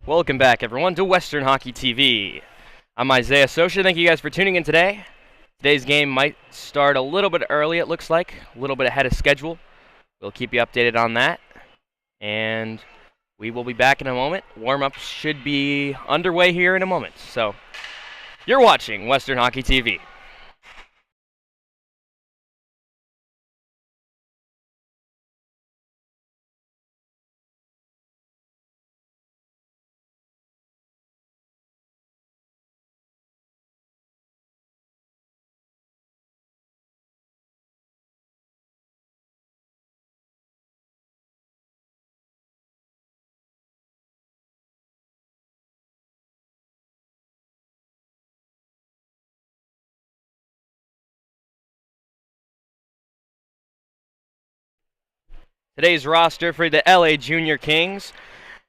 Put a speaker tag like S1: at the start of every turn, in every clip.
S1: Welcome back, everyone, to Western Hockey TV. I'm Isaiah Socia. Thank you guys for tuning in today. Today's game might start a little bit early, it looks like, a little bit ahead of schedule. We'll keep you updated on that, and we will be back in a moment. Warm-up should be underway here in a moment. So, you're watching Western Hockey TV. Today's roster for the LA Junior Kings.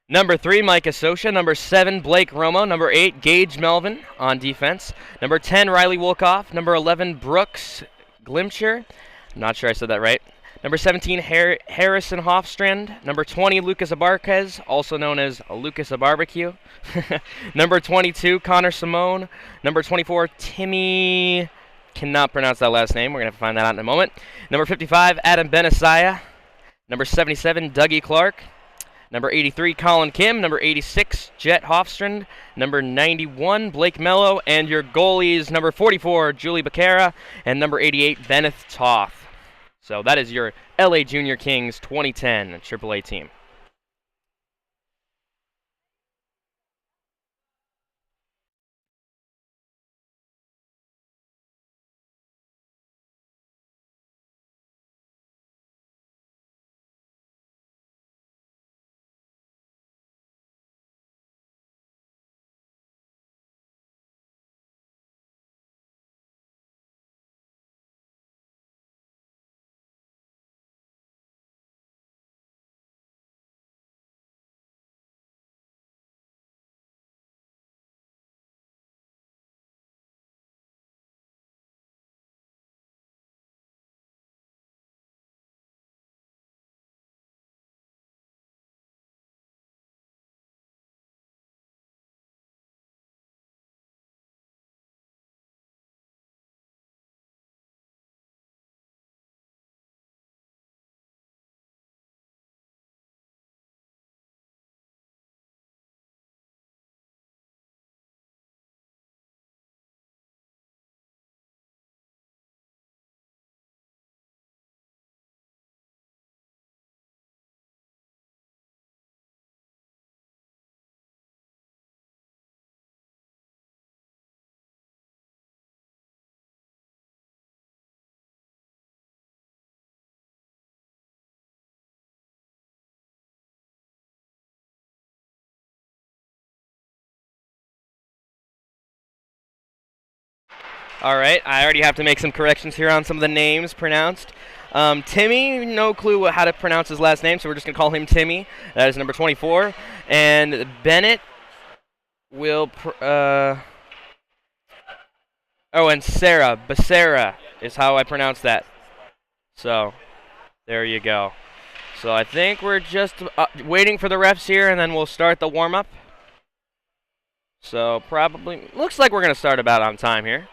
S1: Number 3, Mike Asosha. Number 7, Blake Romo. Number 8, Gage Melvin on defense. Number 10, Riley Wolkoff. Number 11, Brooks Glimcher. I'm not sure I said that right. Number 17, Harrison Hofstrand. Number 20, Lucas Abarquez, also known as Lucas Abarbecue. Number 22, Connor Simone. Number 24, Timmy... Cannot pronounce that last name. We're going to have to find that out in a moment. Number 55, Adam Benisaya. Number 77, Dougie Clark. Number 83, Colin Kim. Number 86, Jet Hofstrand. Number 91, Blake Mello. And your goalies, number 44, Julie Becerra. And number 88, Benneth Toth. So that is your LA Junior Kings 2010 AAA team. All right, I already have to make some corrections here on some of the names pronounced. Timmy, no clue how to pronounce his last name, so we're just going to call him Timmy. That is number 24. And Bennett will... and Sarah. Becerra is how I pronounce that. So, there you go. So I think we're just waiting for the refs here, and then we'll start the warm-up. So probably... Looks like we're going to start about on time here.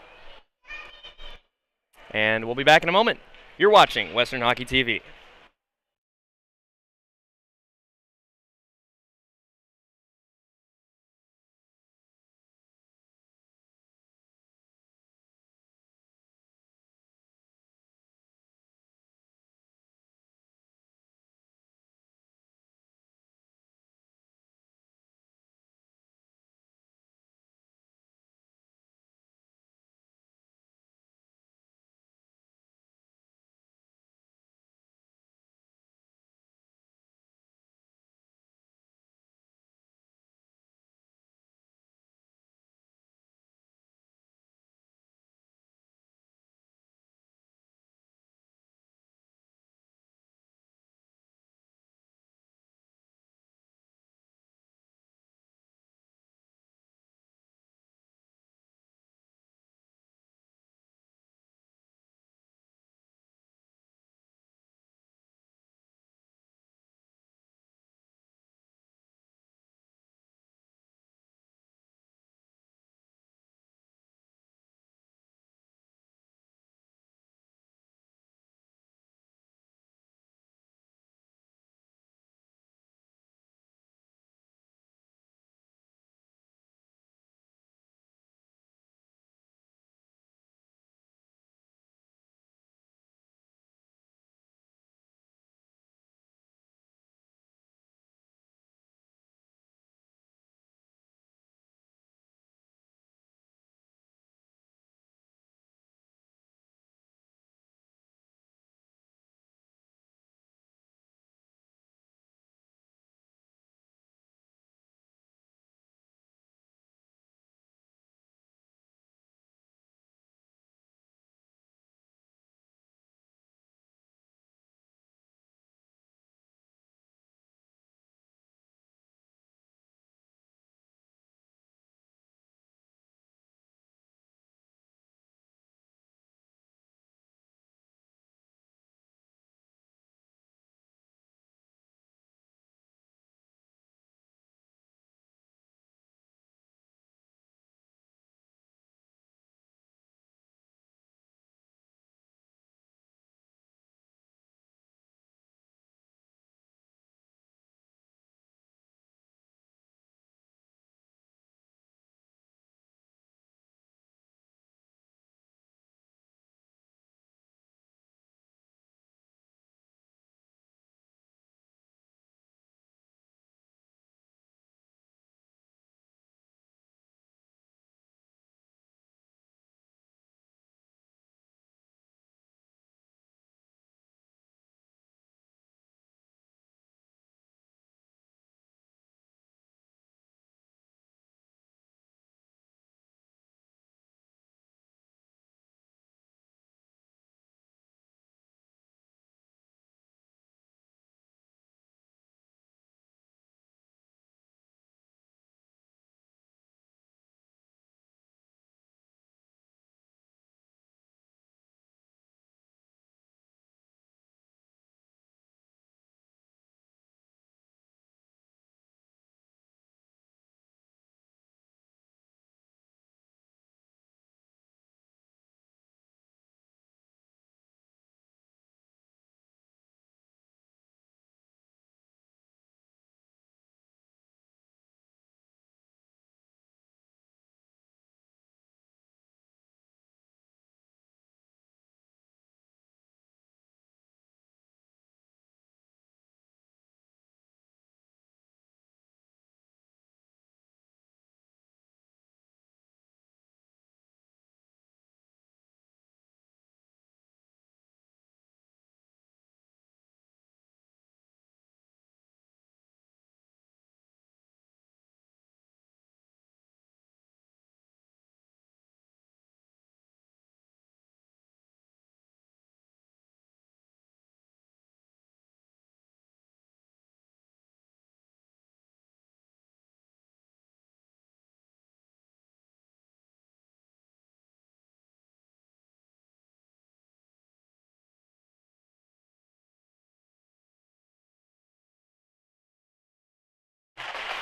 S1: And we'll be back in a moment. You're watching Western Hockey TV.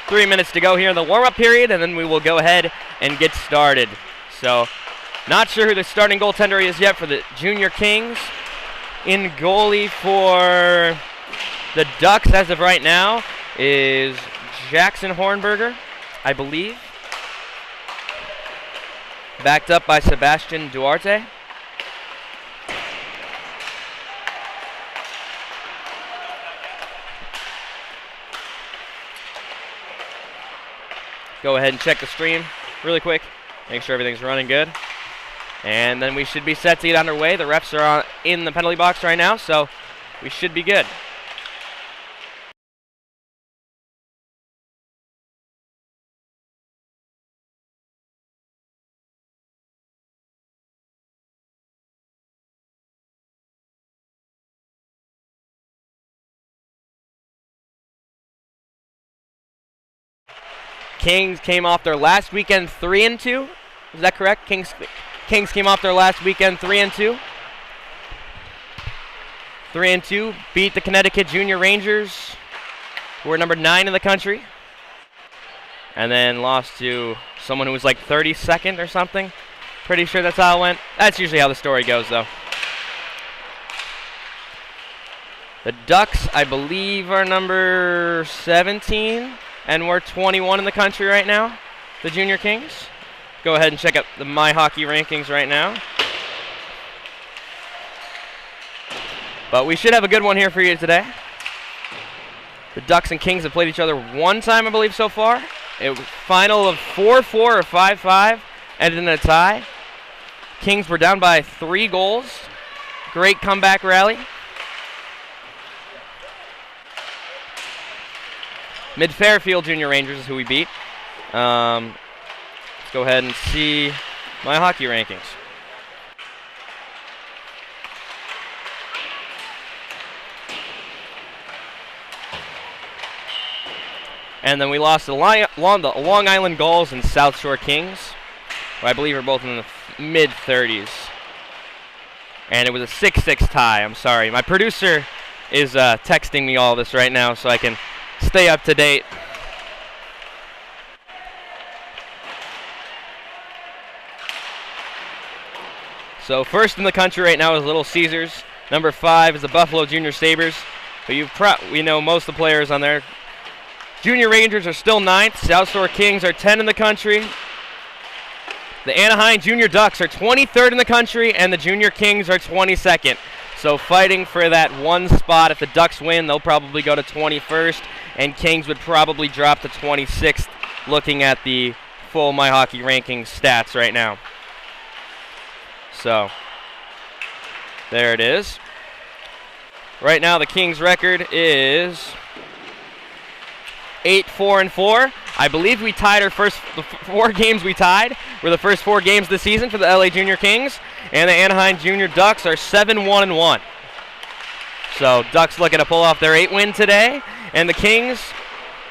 S1: 3 minutes to go here in the warm-up period, and then we will go ahead and get started. So, not sure who the starting goaltender is yet for the Junior Kings. In goalie for the Ducks as of right now is Jackson Hornberger, I believe. Backed up by Sebastian Duarte. Go ahead and check the stream really quick. Make sure everything's running good. And then we should be set to get underway. The refs are in the penalty box right now, so we should be good. Kings came off their last weekend 3-2. Is that correct? Kings came off their last weekend 3-2. 3-2 beat the Connecticut Junior Rangers, who were number 9 in the country, and then lost to someone who was like 32nd or something. Pretty sure that's how it went. That's usually how the story goes, though. The Ducks, I believe, are number 17. And we're 21 in the country right now, the Junior Kings. Go ahead and check out the My Hockey rankings right now. But we should have a good one here for you today. The Ducks and Kings have played each other one time, I believe, so far. It was final of 4-4 or 5-5, ended in a tie. Kings were down by 3 goals. Great comeback rally. Mid-Fairfield Junior Rangers is who we beat. Let's go ahead and see my hockey rankings. And then we lost to the Long Island Gulls and South Shore Kings, who I believe are both in the mid-30s. And it was a 6-6 tie. I'm sorry. My producer is texting me all this right now so I can stay up to date. So first in the country right now is Little Caesars. Number 5 is the Buffalo Junior Sabres. But we know most of the players on there. Junior Rangers are still 9th. South Shore Kings are 10 in the country. The Anaheim Junior Ducks are 23rd in the country, and the Junior Kings are 22nd. So fighting for that one spot. If the Ducks win, they'll probably go to 21st. And Kings would probably drop to 26th, looking at the full My Hockey rankings stats right now. So, there it is. Right now, the Kings' record is 8-4-4. I believe we tied the 4 games we tied were the first 4 games of the season for the LA Junior Kings. And the Anaheim Junior Ducks are 7-1-1. So, Ducks looking to pull off their 8th win today. And the Kings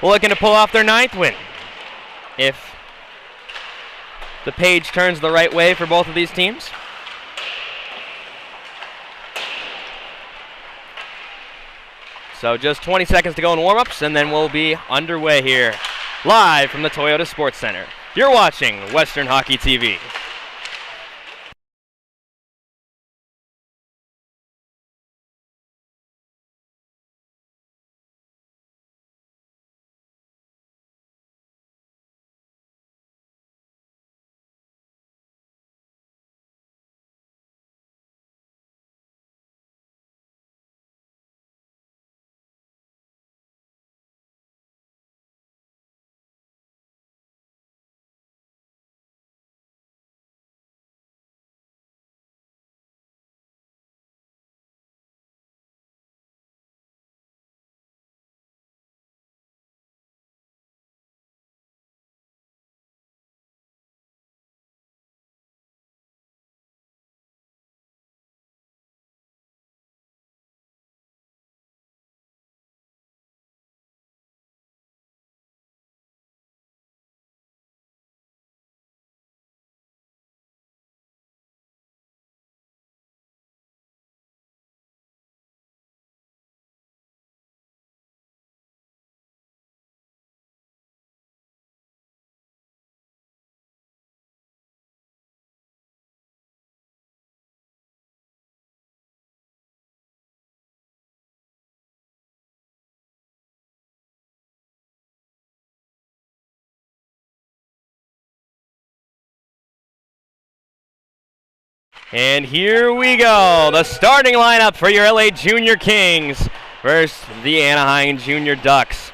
S1: looking to pull off their 9th win. If the page turns the right way for both of these teams. So just 20 seconds to go in warm-ups, and then we'll be underway here. Live from the Toyota Sports Center. You're watching Western Hockey TV. And here we go. The starting lineup for your LA Junior Kings versus the Anaheim Junior Ducks.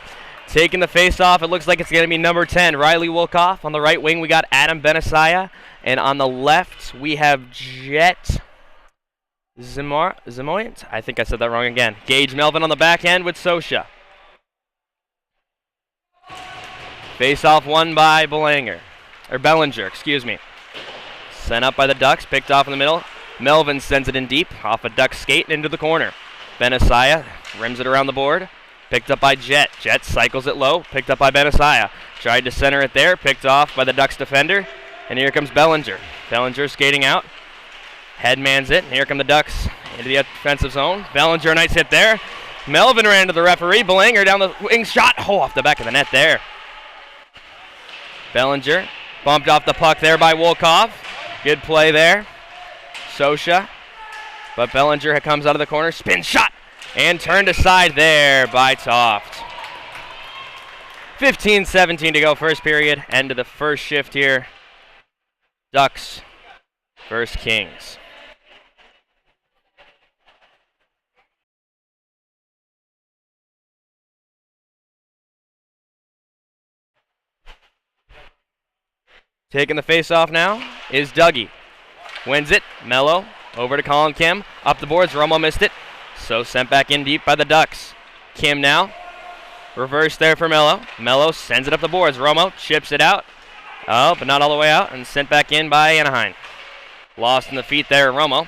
S1: Taking the face-off, it looks like it's going to be number 10, Riley Wolkoff. On the right wing, we got Adam Benisaya. And on the left, we have Jet Zimoyant. I think I said that wrong again. Gage Melvin on the back end with Sosha. Face-off won by Bellinger, excuse me. Sent up by the Ducks, picked off in the middle. Melvin sends it in deep, off a Duck skate into the corner. Benisaya rims it around the board. Picked up by Jet. Jet cycles it low. Picked up by Benisaya. Tried to center it there. Picked off by the Ducks defender. And here comes Bellinger. Bellinger skating out. Headmans it. And here come the Ducks into the offensive zone. Bellinger, nice hit there. Melvin ran to the referee. Bellinger down the wing shot. Oh, off the back of the net there. Bellinger bumped off the puck there by Wolkoff. Good play there. Sosha. But Bellinger comes out of the corner. Spin shot. And turned aside there by Toft. 15-17 to go, first period. End of the first shift here. Ducks versus Kings. Taking the face-off now is Dougie. Wins it. Mello over to Colin Kim. Up the boards. Romo missed it. So sent back in deep by the Ducks. Kim now. Reverse there for Mello. Mello sends it up the boards. Romo chips it out. Oh, but not all the way out. And sent back in by Anaheim. Lost in the feet there, Romo.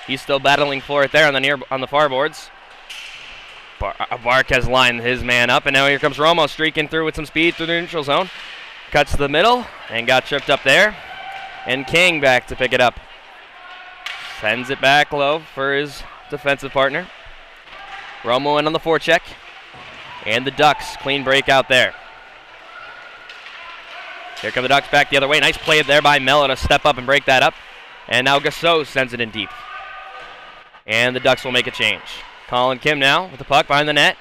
S1: He's still battling for it there on the far boards. Bark has lined his man up. And now here comes Romo streaking through with some speed through the neutral zone. Cuts to the middle and got tripped up there. And King back to pick it up. Sends it back low for his defensive partner. Romo in on the forecheck. And the Ducks, clean break out there. Here come the Ducks back the other way. Nice play there by Mello to step up and break that up. And now Gasso sends it in deep. And the Ducks will make a change. Colin Kim now with the puck behind the net.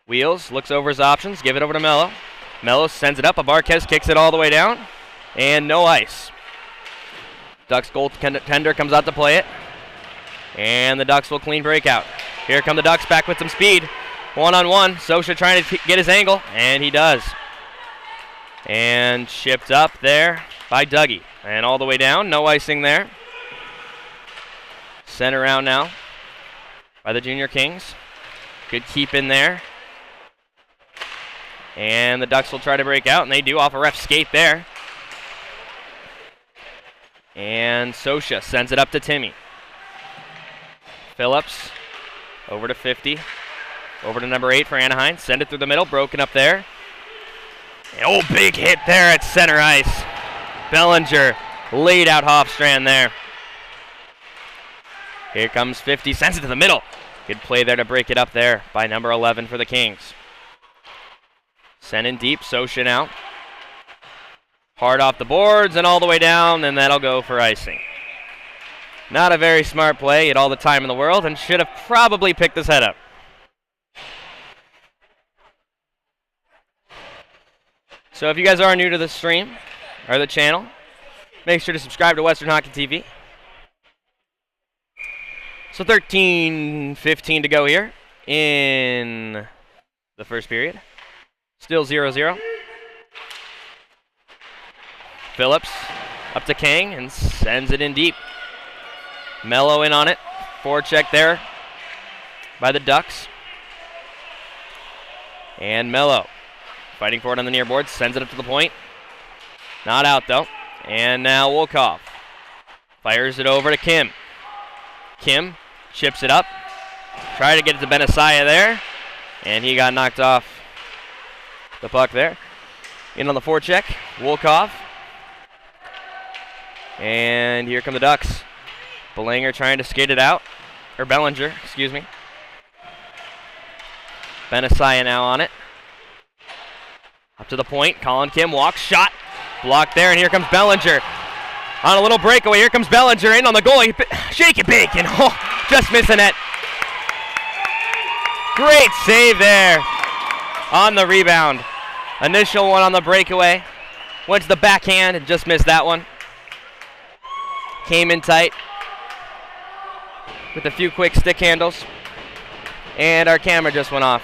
S1: Wheels, looks over his options, give it over to Mello. Mello sends it up. Abarquez kicks it all the way down. And no ice. Ducks goaltender comes out to play it. And the Ducks will clean break out. Here come the Ducks back with some speed. One-on-one. Sosha trying to get his angle. And he does. And shipped up there by Dougie. And all the way down. No icing there. Sent around now by the Junior Kings. Good keep in there. And the Ducks will try to break out. And they do off a ref skate there. And Sosha sends it up to Timmy. Phillips over to 50. Over to number 8 for Anaheim. Send it through the middle. Broken up there. Oh, big hit there at center ice. Bellinger laid out Hofstrand there. Here comes 50. Sends it to the middle. Good play there to break it up there by number 11 for the Kings. Sent in deep. Sosha now. Hard off the boards and all the way down, and that'll go for icing. Not a very smart play. He had all the time in the world and should have probably picked his head up. So if you guys are new to the stream or the channel, make sure to subscribe to Western Hockey TV. So 13-15 to go here in the first period. Still 0-0. Phillips up to King and sends it in deep. Mello in on it. Forecheck there by the Ducks. And Mello fighting for it on the near board. Sends it up to the point. Not out though. And now Wolkoff fires it over to Kim. Kim chips it up. Try to get it to Benisaya there. And he got knocked off the puck there. In on the forecheck. Wolkoff. And here come the Ducks. Bellinger trying to skate it out. Or Bellinger, excuse me. Benisaya now on it. Up to the point. Colin Kim walks. Shot. Blocked there. And here comes Bellinger. On a little breakaway. Here comes Bellinger in on the goal. Shake it big. And just missing it. Great save there on the rebound. Initial one on the breakaway. Went to the backhand and just missed that one. Came in tight. with a few quick stick handles. And our camera just went off.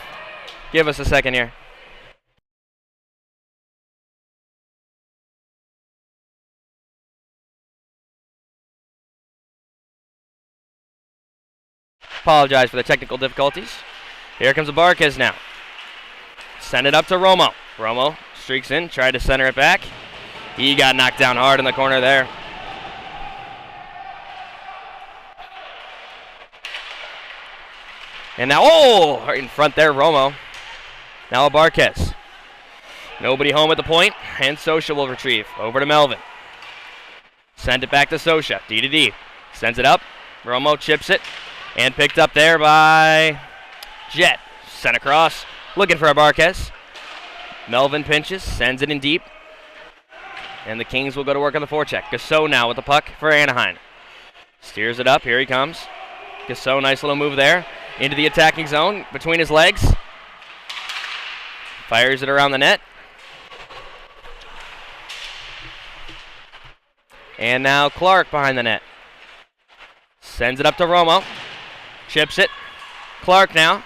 S1: Give us a second here. Apologize for the technical difficulties. Here comes Barquez now. Send it up to Romo. Romo streaks in, tried to center it back. He got knocked down hard in the corner there. And now, oh, right in front there, Romo. Now Barquez. Nobody home at the point, and Sosha will retrieve. Over to Melvin. Send it back to Sosha. D to D. Sends it up. Romo chips it. And picked up there by Jet. Sent across. Looking for a Barquez. Melvin pinches. Sends it in deep. And the Kings will go to work on the forecheck. Gasso now with the puck for Anaheim. Steers it up. Here he comes. Gasso, nice little move there. Into the attacking zone. Between his legs. Fires it around the net. And now Clark behind the net. Sends it up to Romo. Chips it. Clark now.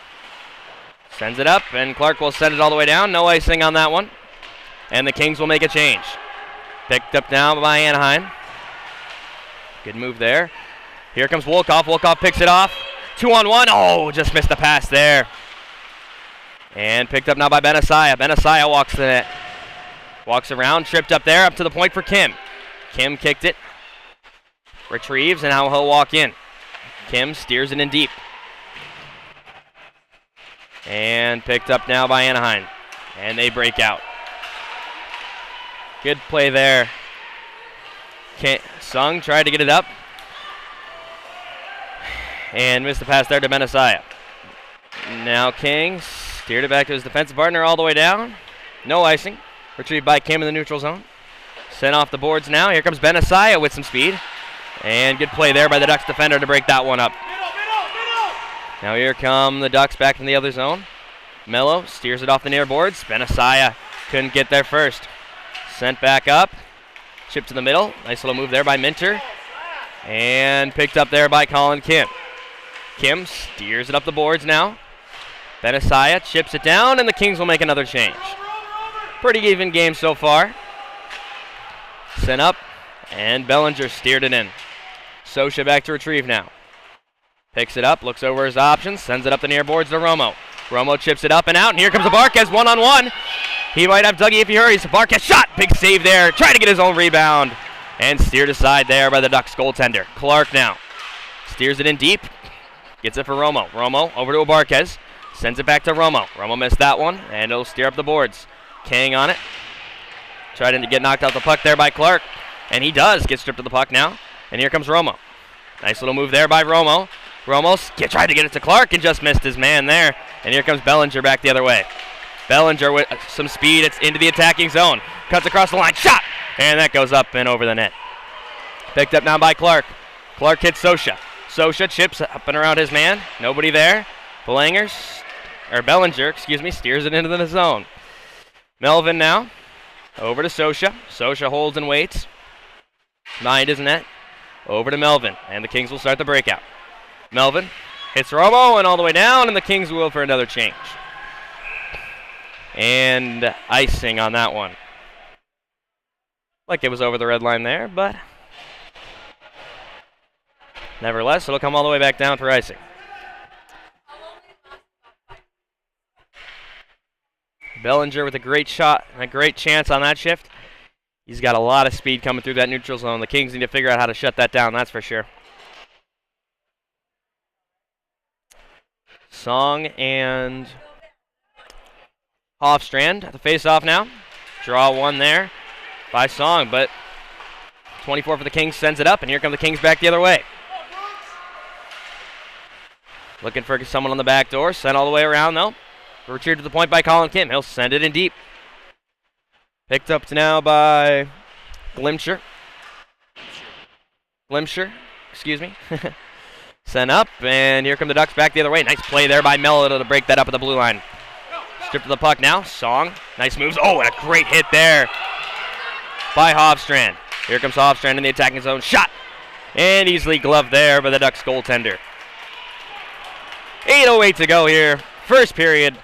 S1: Sends it up, and Clark will send it all the way down. No icing on that one. And the Kings will make a change. Picked up now by Anaheim. Good move there. Here comes Wolkoff. Wolkoff picks it off. 2-on-1. Oh, just missed the pass there. And picked up now by Benassaya. Benassaya walks the net. Walks around, tripped up there, up to the point for Kim. Kim kicked it. Retrieves, and now he'll walk in. Kim steers it in deep. And picked up now by Anaheim. And they break out. Good play there. Sung tried to get it up. And missed the pass there to Benassaya. Now King steered it back to his defensive partner all the way down. No icing. Retrieved by Kim in the neutral zone. Sent off the boards now. Here comes Benassaya with some speed. And good play there by the Ducks defender to break that one up. Now here come the Ducks back from the other zone. Mello steers it off the near boards. Benassaya couldn't get there first. Sent back up. Chip to the middle. Nice little move there by Minter. And picked up there by Colin Kim. Kim steers it up the boards now. Benassaya chips it down, and the Kings will make another change. Pretty even game so far. Sent up, and Bellinger steered it in. Sosha back to retrieve now. Picks it up, looks over his options, sends it up the near boards to Romo. Romo chips it up and out, and here comes the Barquez one-on-one. He might have Dougie if he hurries. Barquez shot, big save there, trying to get his own rebound. And steered aside there by the Ducks goaltender. Clark now steers it in deep, gets it for Romo. Romo over to Barquez, sends it back to Romo. Romo missed that one, and he'll steer up the boards. King on it. Tried to get knocked out the puck there by Clark, and he does get stripped of the puck now. And here comes Romo. Nice little move there by Romo. Romo tried to get it to Clark and just missed his man there. And here comes Bellinger back the other way. Bellinger with some speed. It's into the attacking zone. Cuts across the line. Shot! And that goes up and over the net. Picked up now by Clark. Clark hits Sosha. Sosha chips up and around his man. Nobody there. Bellinger steers it into the zone. Melvin now. Over to Sosha. Sosha holds and waits. Behind his net. Over to Melvin. And the Kings will start the breakout. Melvin hits Romo and all the way down, and the Kings will for another change. And icing on that one. Like it was over the red line there, but nevertheless, it'll come all the way back down for icing. Bellinger with a great shot and a great chance on that shift. He's got a lot of speed coming through that neutral zone. The Kings need to figure out how to shut that down, that's for sure. Song and Hofstrand at the face-off now. Draw one there by Song, but 24 for the Kings sends it up, and here come the Kings back the other way. Looking for someone on the back door. Sent all the way around, though. Retrieved to the point by Colin Kim. He'll send it in deep. Picked up now by Glimsher. Excuse me. Sent up, and here come the Ducks back the other way. Nice play there by Mello to break that up at the blue line. Stripped of the puck now. Song. Nice moves. Oh, and a great hit there by Hofstrand. Here comes Hofstrand in the attacking zone. Shot! And easily gloved there by the Ducks goaltender. 8:08 to go here. First period.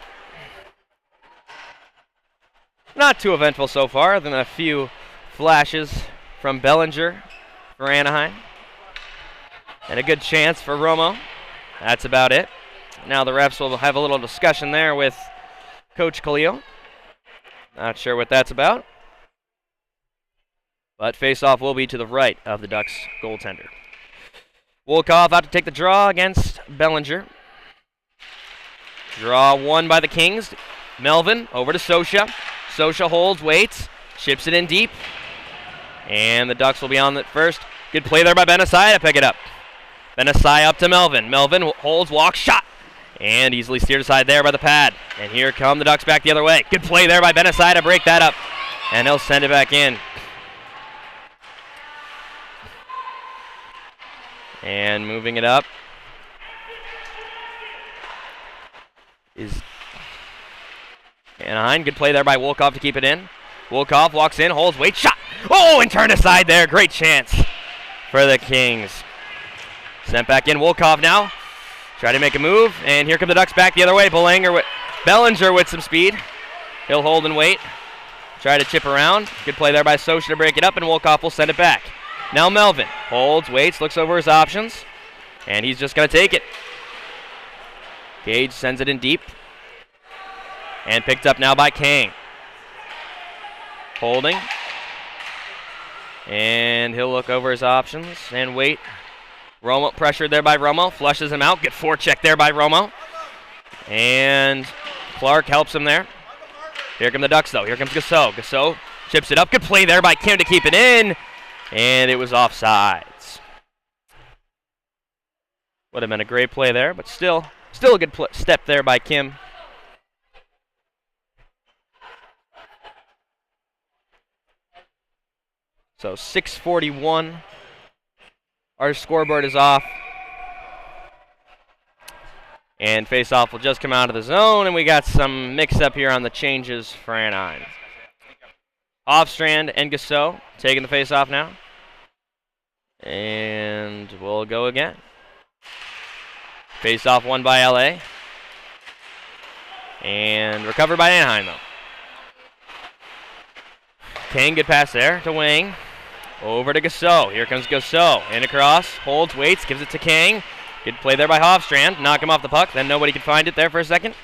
S1: Not too eventful so far, other than a few flashes from Bellinger for Anaheim. And a good chance for Romo. That's about it. Now the refs will have a little discussion there with Coach Khalil. Not sure what that's about. But face-off will be to the right of the Ducks goaltender. Wolkoff out to take the draw against Bellinger. Draw won by the Kings. Melvin over to Sosha. Sosha holds, waits, chips it in deep. And the Ducks will be on it first. Good play there by Benassai to pick it up. Benassai up to Melvin. Melvin holds, walks, shot. And easily steered aside there by the pad. And here come the Ducks back the other way. Good play there by Benassai to break that up. And he'll send it back in. And moving it up is Anaheim. Good play there by Wolkoff to keep it in. Wolkoff walks in, holds, waits, shot. Oh, and turned aside there. Great chance for the Kings. Sent back in. Wolkoff now. Try to make a move, and here come the Ducks back the other way. Bellinger with some speed. He'll hold and wait. Try to chip around. Good play there by Sosha to break it up, and Wolkoff will send it back. Now Melvin holds, waits, looks over his options, and he's just going to take it. Gage sends it in deep, and picked up now by Kang. Holding, and he'll look over his options and wait. Romo pressured there by Romo, flushes him out. Good forecheck there by Romo, and Clark helps him there. Here come the Ducks though. Here comes Gasso. Gasso chips it up. Good play there by Kim to keep it in. And it was offsides. Would have been a great play there, but still a good step there by Kim. So 6:41. Our scoreboard is off. And face-off will just come out of the zone, and we got some mix-up here on the changes for Anaheim. Hofstrand and Gasso taking the face-off now. And we'll go again. Face-off won by LA. And recovered by Anaheim, though. Kang, good pass there to Wang. Over to Gasso. Here comes Gasso. And across. Holds, waits, gives it to Kang. Good play there by Hofstrand. Knock him off the puck. Then nobody could find it there for a second.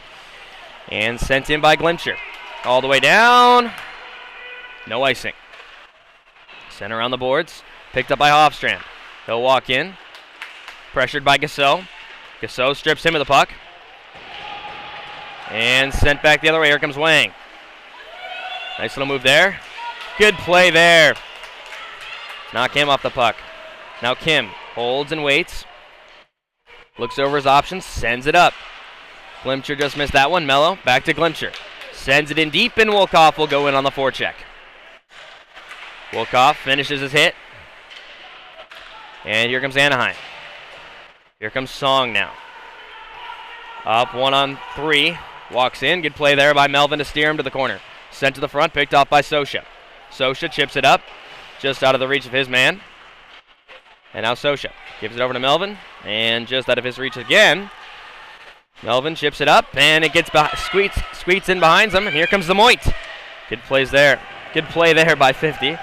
S1: And sent in by Glimcher. All the way down. No icing. Sent around the boards. Picked up by Hofstrand. He'll walk in. Pressured by Gasso. Gasso strips him of the puck. And sent back the other way. Here comes Wang. Nice little move there. Good play there. Knock him off the puck. Now Kim holds and waits. Looks over his options. Sends it up. Glimcher just missed that one. Mello back to Glimcher. Sends it in deep, and Wolkoff will go in on the forecheck. Wolkoff finishes his hit. And here comes Anaheim. Here comes Song now. Up 1-on-3. Walks in. Good play there by Melvin to steer him to the corner. Sent to the front. Picked off by Sosha. Sosha chips it up. Just out of the reach of his man. And now Sosha gives it over to Melvin. And just out of his reach again. Melvin chips it up. And it gets squeaks in behind them. And here comes the Moit. Good plays there. Good play there by 50.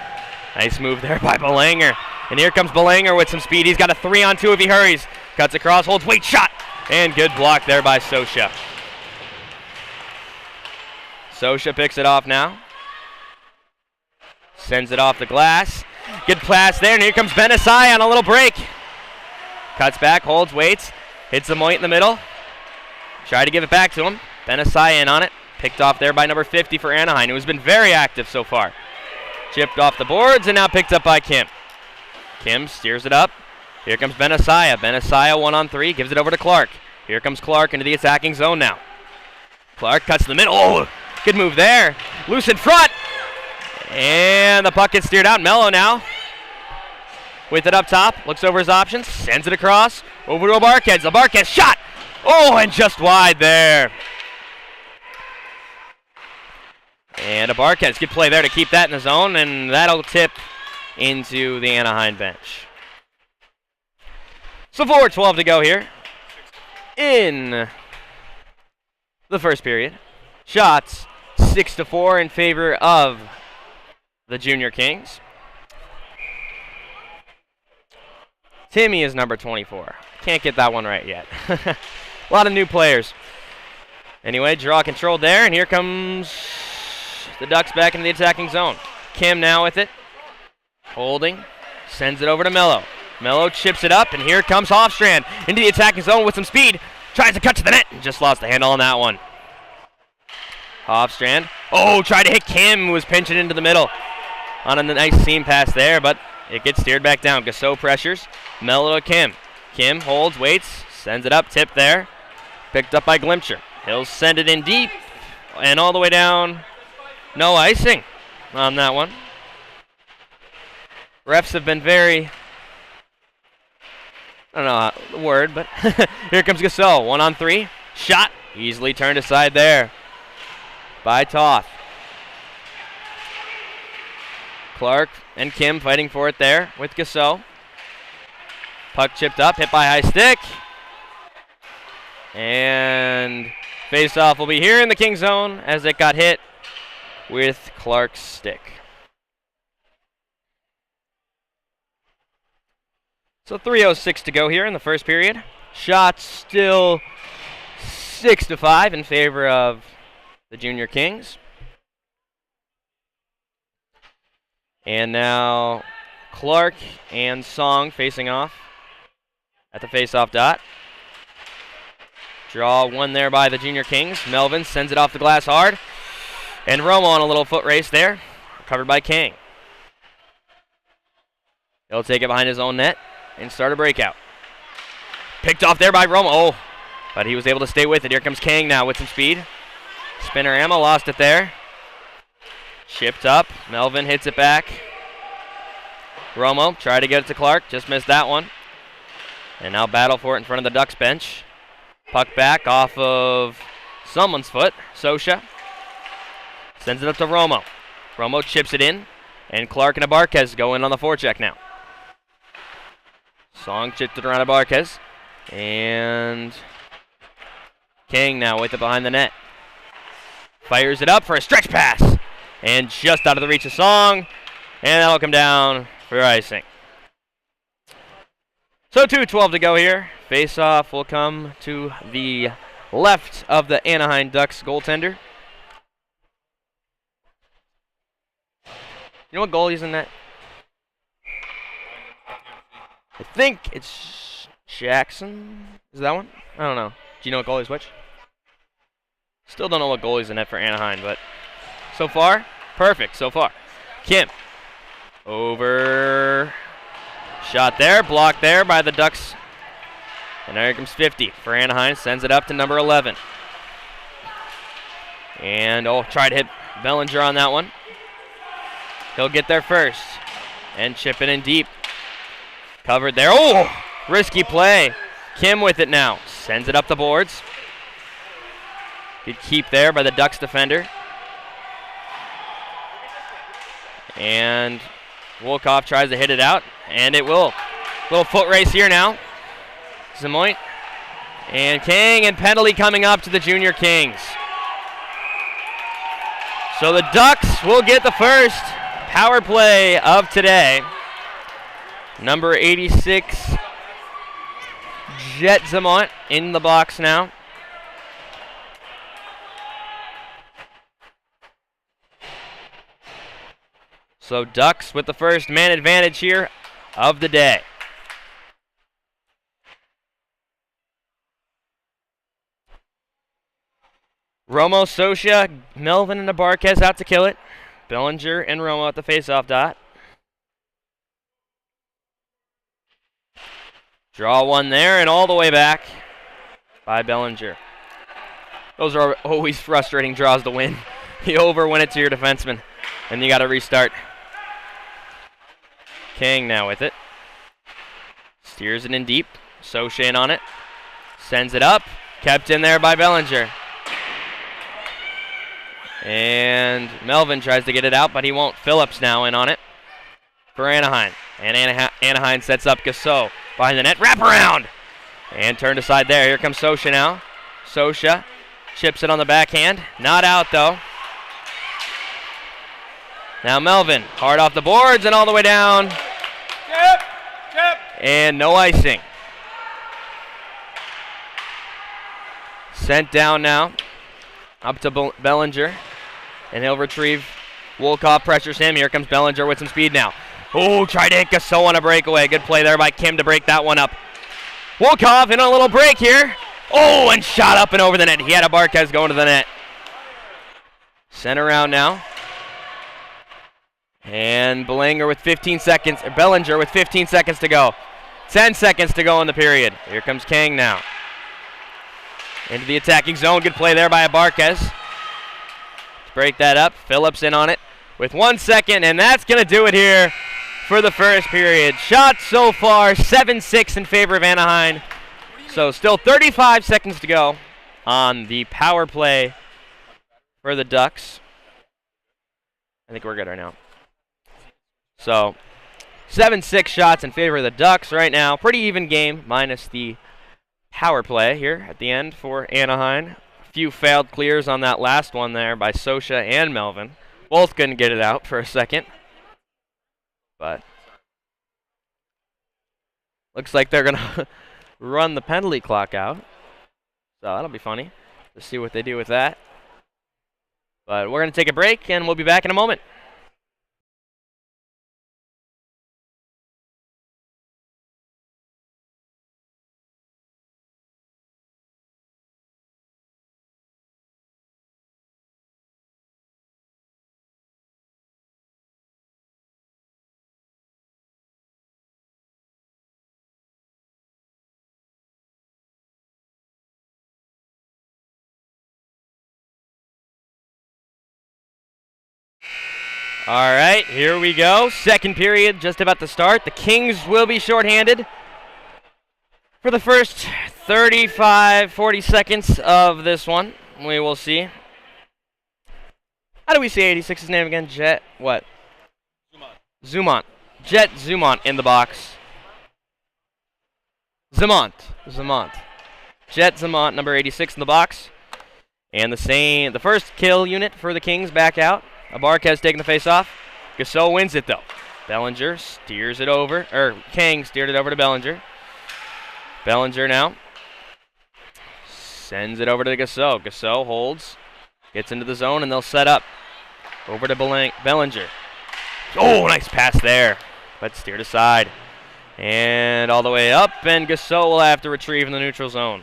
S1: Nice move there by Belanger. And here comes Belanger with some speed. He's got a 3-on-2 if he hurries. Cuts across, holds, wait, shot. And good block there by Sosha. Sosha picks it off now. Sends it off the glass. Good pass there, and here comes Benassai on a little break. Cuts back, holds, waits. Hits the Moit in the middle. Try to give it back to him. Benassai in on it. Picked off there by number 50 for Anaheim, who has been very active so far. Chipped off the boards and now picked up by Kim. Kim steers it up. Here comes Benassai. Benassai 1-on-3, gives it over to Clark. Here comes Clark into the attacking zone now. Clark cuts the middle. Oh, good move there. Loose in front. And the puck gets steered out. Mello now with it up top. Looks over his options. Sends it across. Over to Abarquez. Abarquez shot. Oh, and just wide there. And Abarquez, good play there to keep that in the zone, and that'll tip into the Anaheim bench. So 4:12 to go here. in the first period. Shots 6-4 in favor of the Junior Kings. Timmy is number 24. Can't get that one right yet. A lot of new players. Anyway, draw controlled there, and here comes the Ducks back into the attacking zone. Kim now with it. Holding. Sends it over to Mello. Mello chips it up, and here comes Hofstrand into the attacking zone with some speed. Tries to cut to the net, and just lost the handle on that one. Hofstrand. Oh, tried to hit Kim, who was pinching into the middle. On a nice seam pass there, but it gets steered back down. Gasso pressures. Mello to Kim. Kim holds, waits, sends it up, tip there. Picked up by Glimcher. He'll send it in deep and all the way down. No icing on that one. Refs have been very, I don't know the word, but here comes Gasso. 1-on-3. Shot. Easily turned aside there by Toth. Clark and Kim fighting for it there with Gasso. Puck chipped up, hit by high stick. And face-off will be here in the King zone as it got hit with Clark's stick. So 3:06 to go here in the first period. Shots still 6-5 in favor of the Junior Kings. And now Clark and Song facing off at the face-off dot. Draw one there by the Junior Kings. Melvin sends it off the glass hard. And Romo on a little foot race there. Covered by King. He'll take it behind his own net and start a breakout. Picked off there by Romo. Oh, but he was able to stay with it. Here comes King now with some speed. Spinnerama lost it there. Chipped up. Melvin hits it back. Romo tried to get it to Clark. Just missed that one. And now battle for it in front of the Ducks bench. Puck back off of someone's foot. Sosha sends it up to Romo. Romo chips it in. And Clark and Abarquez go in on the forecheck now. Song chipped it around Abarquez. And King now with it behind the net. Fires it up for a stretch pass. And just out of the reach of Song. And that'll come down for icing. So 2:12 to go here. Face-off will come to the left of the Anaheim Ducks goaltender. You know what goalie's in that? I think it's Jackson. Is that one? I don't know. Do you know what goalie's which? Still don't know what goalie's in net for Anaheim, but so far, perfect so far. Kim. Over. Shot there. Blocked there by the Ducks. And there comes 50 for Anaheim. Sends it up to number 11. And, tried to hit Bellinger on that one. He'll get there first. And chip it in deep. Covered there. Oh! Risky play. Kim with it now. Sends it up the boards. Good keep there by the Ducks defender. And Wolkoff tries to hit it out. And it will. Little foot race here now. Zamoit. And King, and penalty coming up to the Junior Kings. So the Ducks will get the first power play of today. Number 86, Jet Zamont in the box now. So Ducks with the first man advantage here of the day. Romo, Sosha, Melvin, and Abarquez out to kill it. Bellinger and Romo at the face-off dot. Draw one there and all the way back by Bellinger. Those are always frustrating draws to win. You overwin it to your defenseman, and you got to restart. King now with it. Steers it in deep. Sosha in on it. Sends it up. Kept in there by Bellinger. And Melvin tries to get it out, but he won't. Phillips now in on it for Anaheim. And Anaheim sets up Gasso behind the net. Wrap around. And turned aside there. Here comes Sosha now. Sosha chips it on the backhand. Not out, though. Now Melvin, hard off the boards and all the way down. And no icing. Sent down now. Up to Bellinger. And he'll retrieve. Wolkoff pressures him. Here comes Bellinger with some speed now. Oh, tried to hit Gasso on a breakaway. Good play there by Kim to break that one up. Wolkoff in a little break here. Oh, and shot up and over the net. He had a Barquez going to the net. Sent around now. And Bellinger with 15 seconds to go. 10 seconds to go in the period. Here comes Kang now. Into the attacking zone. Good play there by Barquez. To break that up. Phillips in on it with 1 second, and that's going to do it here for the first period. Shots so far, 7-6 in favor of Anaheim. So still 35 seconds to go on the power play for the Ducks. I think we're good right now. So 7-6 shots in favor of the Ducks right now. Pretty even game, minus the power play here at the end for Anaheim. A few failed clears on that last one there by Sosha and Melvin. Both couldn't get it out for a second. But looks like they're going to run the penalty clock out. So that'll be funny to see what they do with that. But we're going to take a break, and we'll be back in a moment. All right, here we go. Second period just about to start. The Kings will be shorthanded for the first 35, 40 seconds of this one. We will see. How do we say 86's name again? Jet what? Zumont. Jet Zumont in the box. Zamont. Jet Zamont, number 86 in the box. And the first kill unit for the Kings back out. Barquez taking the face off. Gasso wins it, though. Bellinger steers it over. Kang steered it over to Bellinger. Bellinger now sends it over to Gasso. Gasso holds. Gets into the zone, and they'll set up. Over to Bellinger. Oh, nice pass there. But steered aside. And all the way up, and Gasso will have to retrieve in the neutral zone.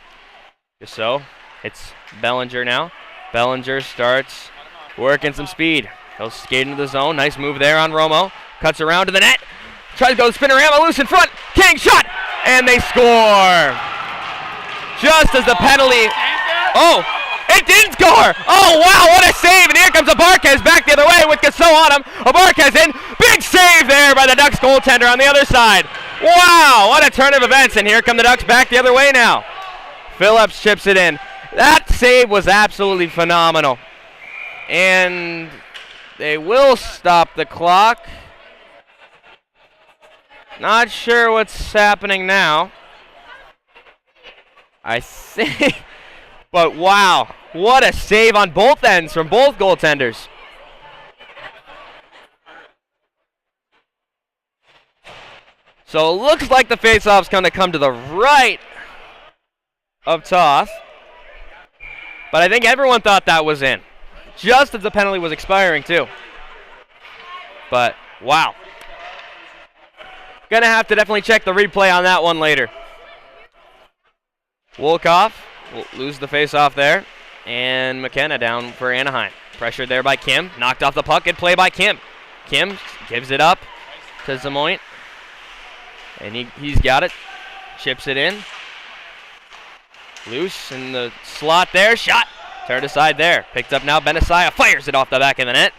S1: Gasso hits Bellinger now. Bellinger starts working some speed. He'll skate into the zone. Nice move there on Romo. Cuts around to the net. Tries to go spinorama loose in front. King shot! And they score! Just as the penalty... Oh! It didn't score! Oh, wow, what a save! And here comes Barquez back the other way with Gasso on him. Barquez in. Big save there by the Ducks goaltender on the other side. Wow, what a turn of events. And here come the Ducks back the other way now. Phillips chips it in. That save was absolutely phenomenal. And they will stop the clock. Not sure what's happening now. I think, but wow, what a save on both ends from both goaltenders. So it looks like the faceoff's going to come to the right of Toth. But I think everyone thought that was in. Just as the penalty was expiring, too. But, wow. Gonna have to definitely check the replay on that one later. Wolkoff will lose the face-off there. And McKenna down for Anaheim. Pressured there by Kim. Knocked off the puck. Good play by Kim. Kim gives it up to Zamoyt. And he's got it. Chips it in. Loose in the slot there. Shot. Turned aside there. Picked up now. Benasia fires it off the back of the net.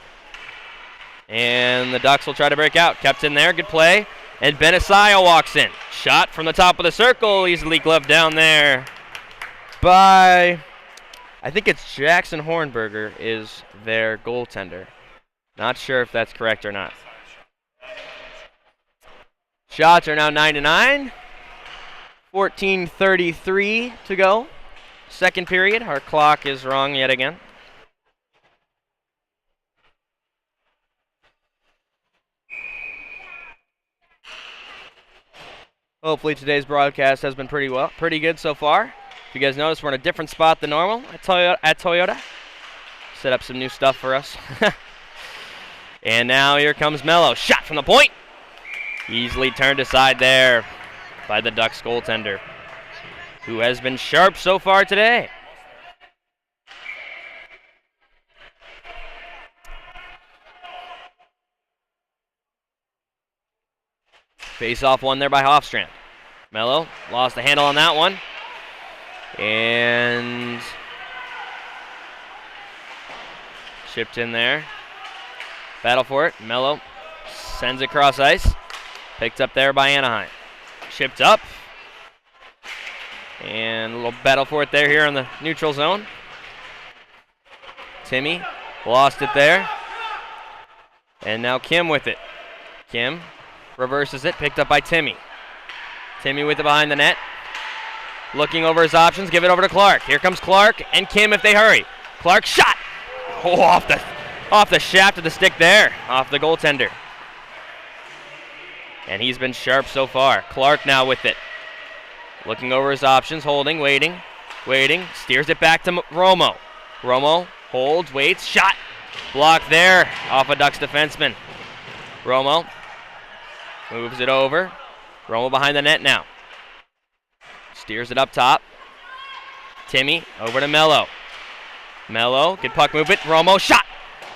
S1: And the Ducks will try to break out. Kept in there. Good play. And Benasia walks in. Shot from the top of the circle. Easily gloved down there by, I think it's Jackson Hornberger is their goaltender. Not sure if that's correct or not. Shots are now 9-9 14:33 to go. Second period. Our clock is wrong yet again. Hopefully today's broadcast has been pretty good so far. If you guys notice, we're in a different spot than normal at Toyota. Set up some new stuff for us. And now here comes Mello. Shot from the point. Easily turned aside there by the Ducks goaltender, who has been sharp so far today. Face-off won there by Hofstrand. Mello lost the handle on that one. And chipped in there. Battle for it. Mello sends it across ice. Picked up there by Anaheim. Chipped up. And a little battle for it there here in the neutral zone. Timmy lost it there. And now Kim with it. Kim reverses it. Picked up by Timmy. Timmy with it behind the net. Looking over his options. Give it over to Clark. Here comes Clark and Kim if they hurry. Clark shot. Oh, off the shaft of the stick there. Off the goaltender. And he's been sharp so far. Clark now with it. Looking over his options. Holding. Waiting. Steers it back to Romo. Romo holds. Waits. Shot. Blocked there. Off a Ducks defenseman. Romo moves it over. Romo behind the net now. Steers it up top. Timmy over to Mello. Mello, good puck movement. Romo shot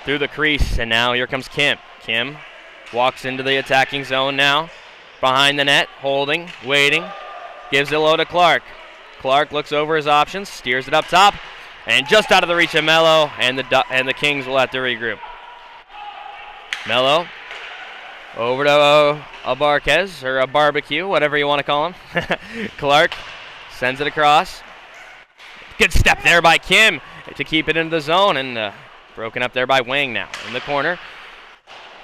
S1: through the crease, and now here comes Kim. Kim walks into the attacking zone now. Behind the net, holding, waiting. Gives it low to Clark. Clark looks over his options, steers it up top, and just out of the reach of Mello, and the Kings will have to regroup. Mello over to a Barquez, or a barbecue, whatever you want to call him. Clark sends it across. Good step there by Kim to keep it into the zone, and broken up there by Wang now. In the corner,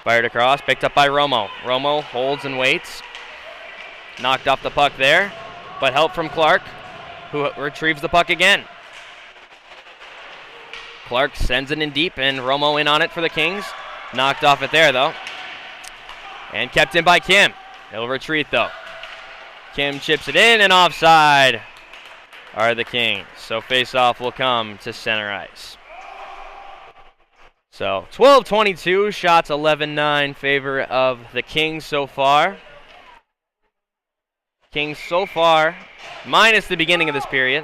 S1: fired across, picked up by Romo. Romo holds and waits. Knocked off the puck there, but help from Clark, who retrieves the puck again. Clark sends it in deep, and Romo in on it for the Kings. Knocked off it there, though. And kept in by Kim. He'll retreat, though. Kim chips it in, and offside are the Kings. So face-off will come to center ice. So 12-22, shots 11-9, favor of the Kings so far. Kings so far, minus the beginning of this period,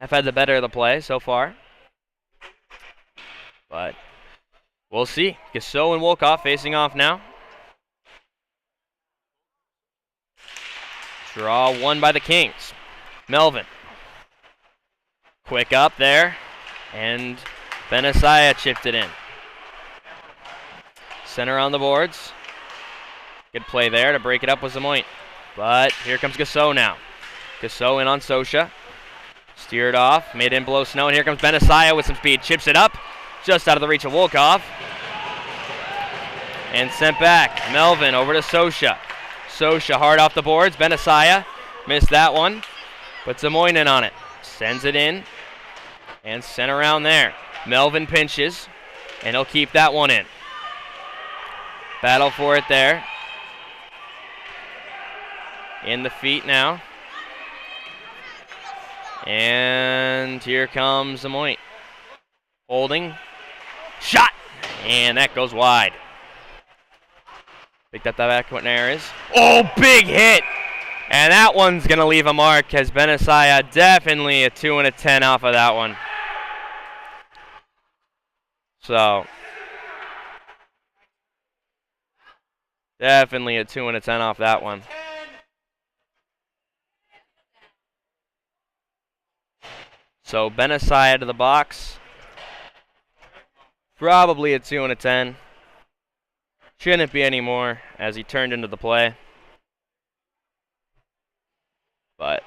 S1: have had the better of the play so far. But we'll see. Gasso and Wolkoff facing off now. Draw won by the Kings. Melvin. Quick up there. And Benasia chipped it in. Center on the boards. Good play there to break it up with Zamoyne. But here comes Gasso now. Gasso in on Sosha. Steered off. Made in below snow. And here comes Benasia with some speed. Chips it up. Just out of the reach of Wolkoff. And sent back. Melvin over to Sosha. Sosha hard off the boards. Benasia missed that one. But Zamoyne in on it. Sends it in. And sent around there. Melvin pinches. And he'll keep that one in. Battle for it there. In the feet now. And here comes Zamoyne. Holding. Shot! And that goes wide. Picked up that back what there is. Oh, big hit! And that one's going to leave a mark, as Benasia definitely a 2 and a 10 off of that one. So, definitely a 2 and a 10 off that one. So, Benasia to the box. Probably a 2 and a 10. Shouldn't be anymore, as he turned into the play. But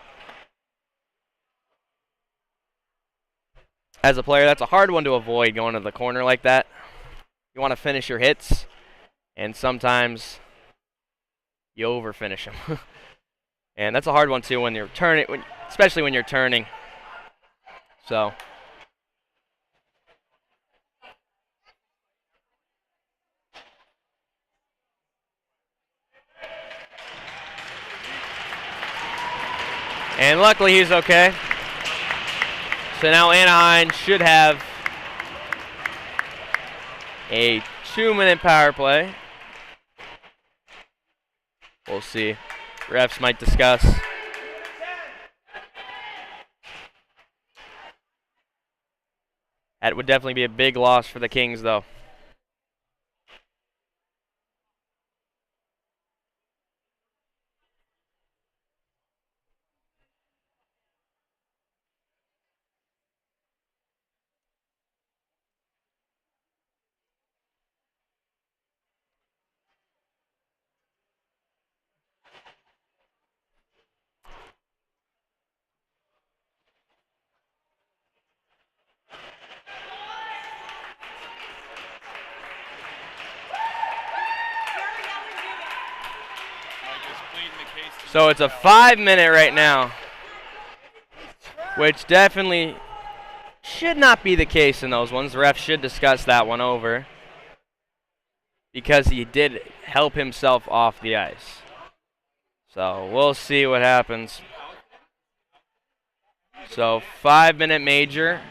S1: as a player, that's a hard one to avoid, going to the corner like that. You want to finish your hits, and sometimes you over-finish them. And that's a hard one too when you're turning, especially when you're turning. So. And luckily he's okay. So now Anaheim should have a 2-minute power play. We'll see. Refs might discuss. That would definitely be a big loss for the Kings, though. So it's a 5-minute right now, which definitely should not be the case in those ones. The ref should discuss that one over because he did help himself off the ice. So we'll see what happens. So 5-minute major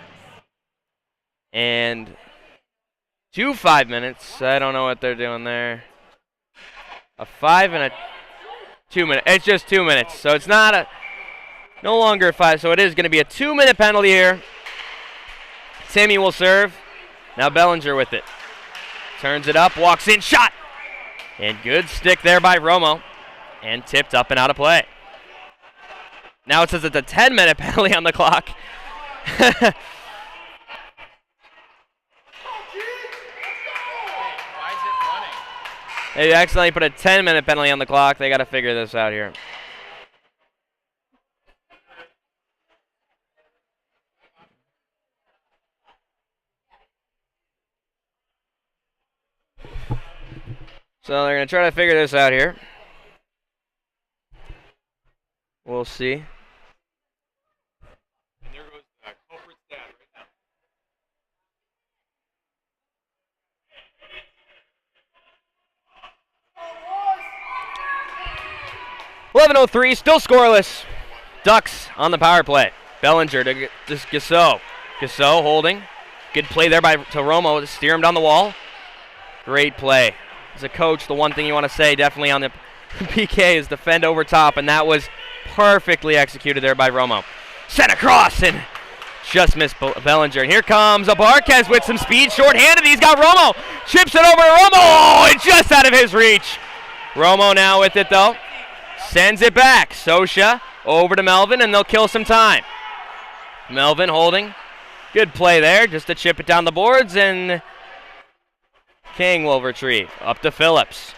S1: and 2 5 minutes. I don't know what they're doing there. A 5 and a 2 minute. It's just 2 minutes. So it's not no longer a 5. So it is going to be a 2-minute penalty here. Timmy will serve. Now Bellinger with it. Turns it up, walks in, shot. And good stick there by Romo. And tipped up and out of play. Now it says it's a 10-minute penalty on the clock. They accidentally put a 10-minute penalty on the clock. They got to figure this out here. So they're going to try to figure this out here. We'll see.
S2: And there goes the culprit stat right
S1: now. 11:03, still scoreless. Ducks on the power play. Bellinger to Gasso. Gasso holding. Good play there to Romo to steer him down the wall. Great play. As a coach, the one thing you want to say definitely on the PK is defend over top, and that was perfectly executed there by Romo. Sent across and just missed Bellinger. And here comes Abarquez with some speed, short-handed. He's got Romo. Chips it over to Romo. Oh, it's just out of his reach. Romo now with it, though. Sends it back. Sosha over to Melvin, and they'll kill some time. Melvin holding. Good play there, just to chip it down the boards, and King will retrieve. Up to Phillips.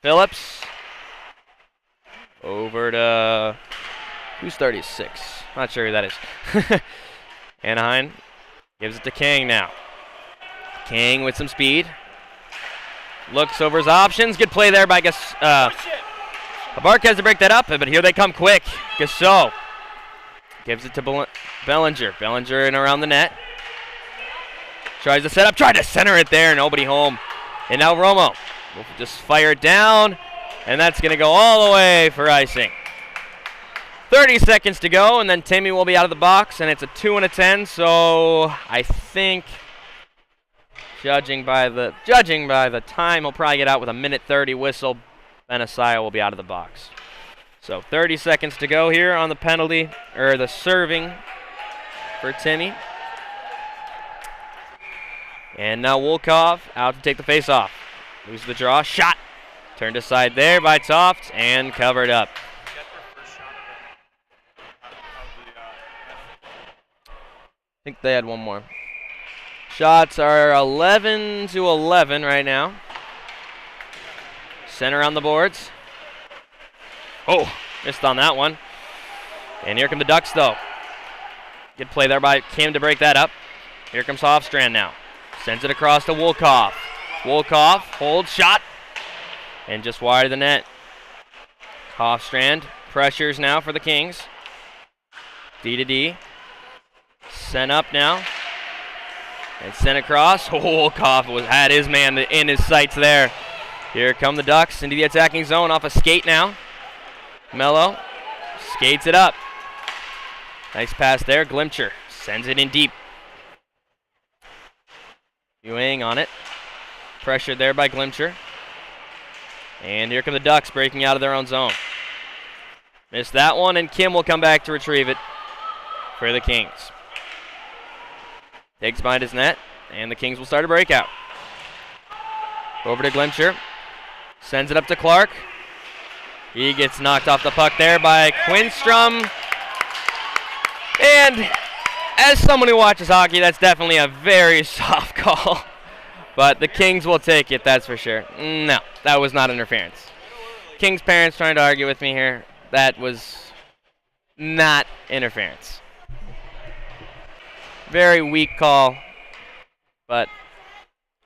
S1: Phillips over to, who's 36? Not sure who that is. Anaheim gives it to King now. King with some speed. Looks over his options. Good play there by Abarquez to break that up, but here they come quick. Gasso gives it to Bellinger. Bellinger in around the net. Tries to set up, tried to center it there, nobody home. And now Romo will just fire it down, and that's going to go all the way for icing. 30 seconds to go, and then Timmy will be out of the box, and it's a 2 and a 10, so I think, judging by the time, he'll probably get out with a 1:30 whistle. Benasaya will be out of the box. So 30 seconds to go here on the penalty, or the serving for Timmy. And now Wolkoff out to take the face-off. Loses the draw. Shot. Turned aside there by Toft and covered up. I think they had one more. Shots are 11-11 right now. Center on the boards. Oh, missed on that one. And here come the Ducks, though. Good play there by Kim to break that up. Here comes Hofstrand now. Sends it across to Wolkoff. Wolkoff holds, shot, and just wide of the net. Hofstrand Pressures now for the Kings. D to D. Sent up now. And sent across. Wolkoff had his man in his sights there. Here come the Ducks into the attacking zone off a skate now. Mello skates it up. Nice pass there. Glimcher sends it in deep. Ewing on it. Pressured there by Glimcher. And here come the Ducks breaking out of their own zone. Missed that one, and Kim will come back to retrieve it for the Kings. Takes behind his net, and the Kings will start a breakout. Over to Glimcher. Sends it up to Clark. He gets knocked off the puck there by Quinstrom. And as someone who watches hockey, that's definitely a very soft call. But the Kings will take it, that's for sure. No, that was not interference. Kings parents trying to argue with me here. That was not interference. Very weak call. But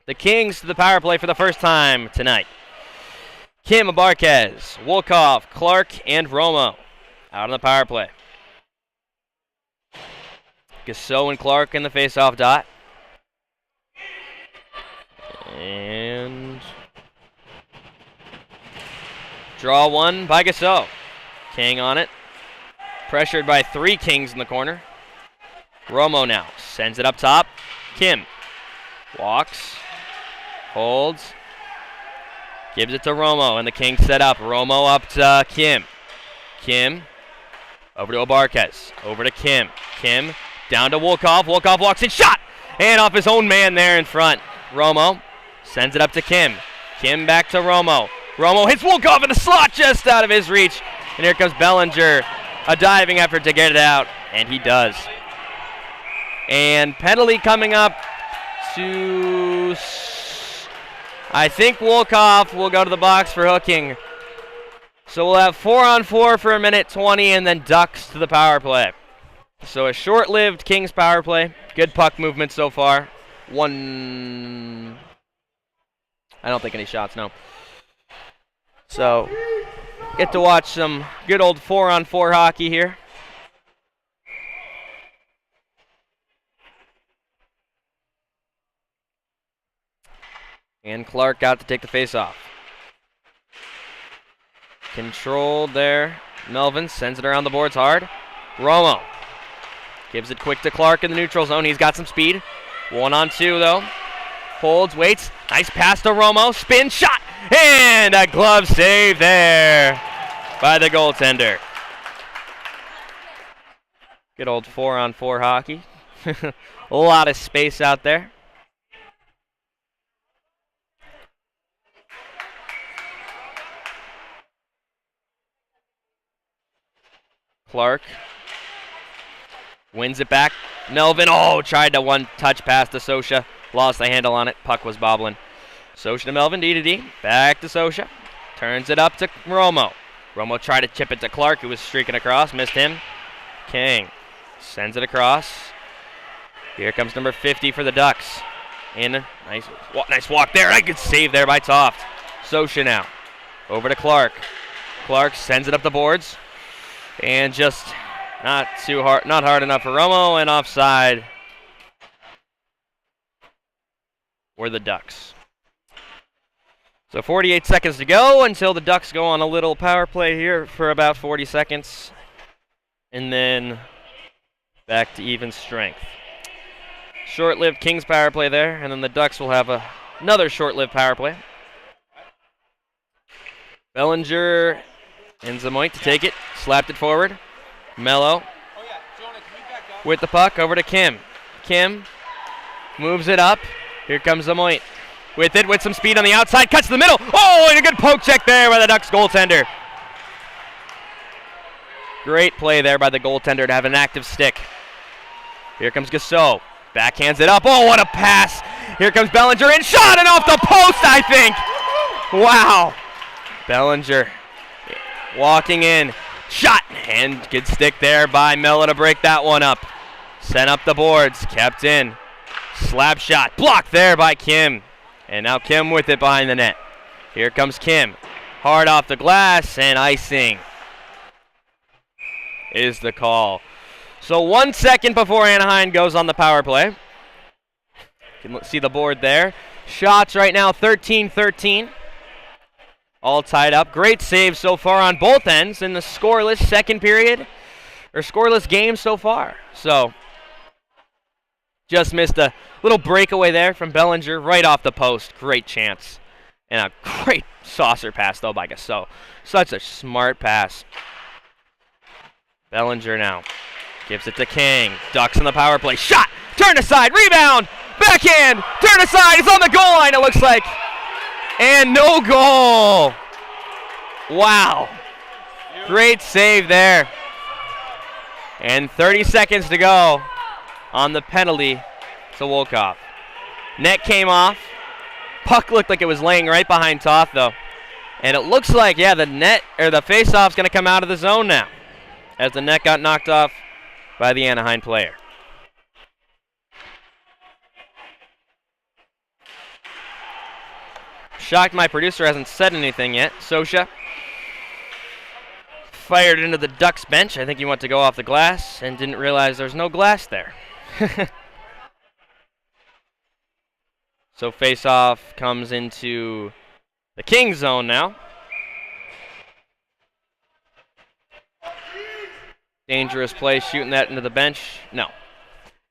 S1: the Kings to the power play for the first time tonight. Kim Abarquez, Wolkoff, Clark, and Romo out on the power play. Gasso and Clark in the face-off dot. And draw one by Gasso. King on it. Pressured by 3 Kings in the corner. Romo now sends it up top. Kim walks, holds, gives it to Romo, and the Kings set up. Romo up to Kim. Kim over to Abarquez. Over to Kim. Kim down to Wolkoff. Wolkoff walks in, shot! And off his own man there in front. Romo sends it up to Kim. Kim back to Romo. Romo hits Wolkoff in the slot just out of his reach. And here comes Bellinger. A diving effort to get it out, and he does. And penalty coming up to, I think Wolkoff will go to the box for hooking. So we'll have 4-on-4 for a minute 20, and then Ducks to the power play. So a short-lived Kings power play. Good puck movement so far. I don't think any shots, no. So get to watch some good old 4-on-4 hockey here. And Clark out to take the face-off. Controlled there. Melvin sends it around the boards hard. Romo gives it quick to Clark in the neutral zone. He's got some speed. 1-on-2 though. Holds, waits. Nice pass to Romo. Spin, shot, and a glove save there by the goaltender. Good old 4-on-4 hockey. A lot of space out there. Clark wins it back. Melvin, tried to one-touch pass to Sosha. Lost the handle on it. Puck was bobbling. Sosha to Melvin, D to D. Back to Sosha. Turns it up to Romo. Romo tried to chip it to Clark, who was streaking across. Missed him. King sends it across. Here comes number 50 for the Ducks. In. Nice walk there. A good save there by Toft. Sosha now. Over to Clark. Clark sends it up the boards. And just not hard enough for Romo, and offside were the Ducks. So 48 seconds to go until the Ducks go on a little power play here for about 40 seconds. And then back to even strength. Short-lived Kings power play there, and then the Ducks will have another short-lived power play. Bellinger and Zamoit to take it. Slapped it forward. Mello with the puck over to Kim. Kim moves it up. Here comes Zamoit with it, with some speed on the outside. Cuts to the middle. And a good poke check there by the Ducks goaltender. Great play there by the goaltender to have an active stick. Here comes Gasso. Backhands it up. What a pass. Here comes Bellinger in. Shot and off the post, I think. Wow. Bellinger walking in. Shot. And good stick there by Mello to break that one up. Sent up the boards. Kept in. Slap shot. Blocked there by Kim. And now Kim with it behind the net. Here comes Kim. Hard off the glass and icing. is the call. So 1 second before Anaheim goes on the power play. You can see the board there. Shots right now 13-13. All tied up. Great save so far on both ends in the scoreless second period, or scoreless game so far. So just missed a little breakaway there from Bellinger right off the post. Great chance. And a great saucer pass, though, by Gasso. Such a smart pass. Bellinger now gives it to King. Ducks on the power play. Shot! Turn aside. Rebound! Backhand! Turn aside. It's on the goal line, it looks like. And no goal. Wow. Great save there. And 30 seconds to go on the penalty to Wolkoff. Net came off. Puck looked like it was laying right behind Toth, though. And it looks like, yeah, the net, or the face-off's going to come out of the zone now, as the net got knocked off by the Anaheim player. Shocked my producer hasn't said anything yet. Sosha fired into the Ducks bench. I think he went to go off the glass and didn't realize there's no glass there. So face-off comes into the Kings zone now. Dangerous play shooting that into the bench. No.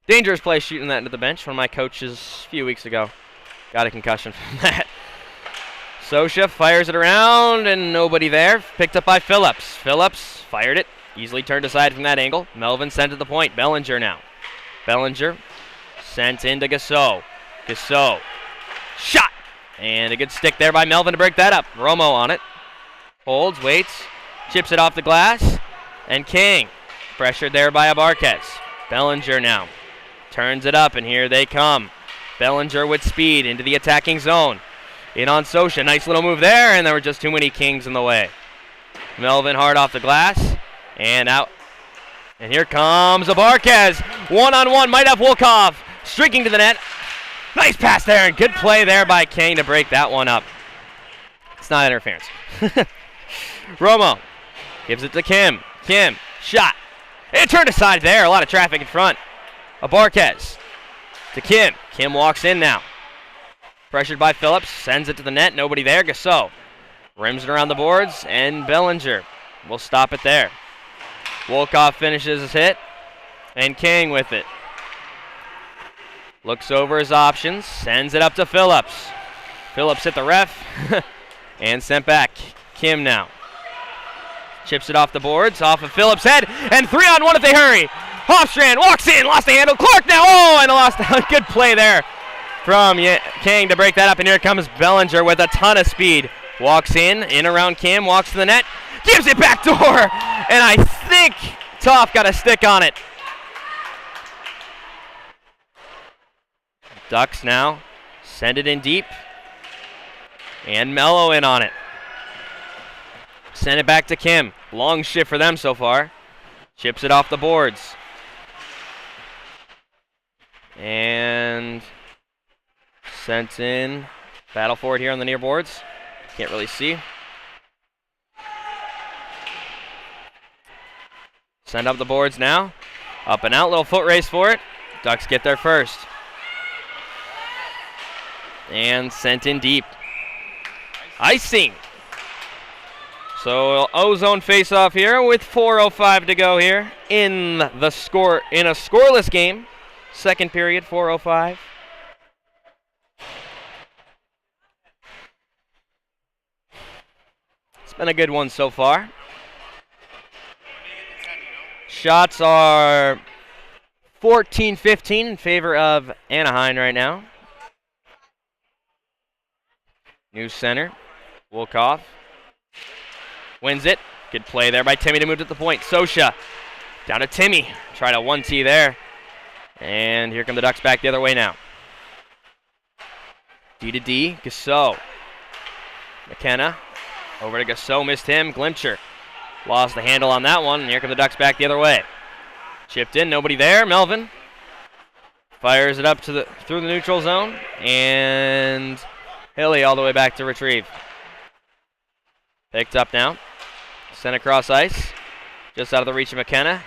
S1: Dangerous play shooting that into the bench. One of my coaches a few weeks ago got a concussion from that. Sosha fires it around and nobody there. Picked up by Phillips. Phillips fired it. Easily turned aside from that angle. Melvin sent to the point. Bellinger now. Bellinger sent into Gasso. Gasso. Shot! And a good stick there by Melvin to break that up. Romo on it. Holds, waits, chips it off the glass. And King, pressured there by Abarquez. Bellinger now turns it up, and here they come. Bellinger with speed into the attacking zone. In on Sosha. Nice little move there, and there were just too many Kings in the way. Melvin hard off the glass, and out. And here comes Abarquez. One-on-one, might have Wolkoff streaking to the net. Nice pass there, and good play there by King to break that one up. It's not interference. Romo gives it to Kim. Kim, shot. It turned aside there. A lot of traffic in front. Abarquez to Kim. Kim walks in now. Pressured by Phillips. Sends it to the net. Nobody there. Gasso rims it around the boards, and Bellinger will stop it there. Wolkoff finishes his hit, and King with it. Looks over his options. Sends it up to Phillips. Phillips hit the ref and sent back. Kim now. Chips it off the boards, off of Phillips' head, and 3-on-1 if they hurry. Hofstrand walks in, lost the handle. Clark now, and lost a good play there from King to break that up, and here comes Bellinger with a ton of speed. Walks in around Kim, walks to the net, gives it back door, and I think Toff got a stick on it. Ducks now send it in deep, and Mello in on it. Send it back to Kim. Long shift for them so far. Chips it off the boards. And sent in. Battle for it here on the near boards. Can't really see. Send up the boards now. Up and out. Little foot race for it. Ducks get there first. And sent in deep. Icing. So O-zone face-off here with 4:05 to go here in a scoreless game. Second period, 4:05. It's been a good one so far. Shots are 14-15 in favor of Anaheim right now. New center, Wolkoff. Wins it. Good play there by Timmy to move to the point. Sosha down to Timmy. Tried a 1-T there. And here come the Ducks back the other way now. D to D. Gasso. McKenna. Over to Gasso. Missed him. Glimcher lost the handle on that one. And here come the Ducks back the other way. Chipped in. Nobody there. Melvin fires it up to through the neutral zone. And Hilly all the way back to retrieve. Picked up now. Sent across ice. Just out of the reach of McKenna.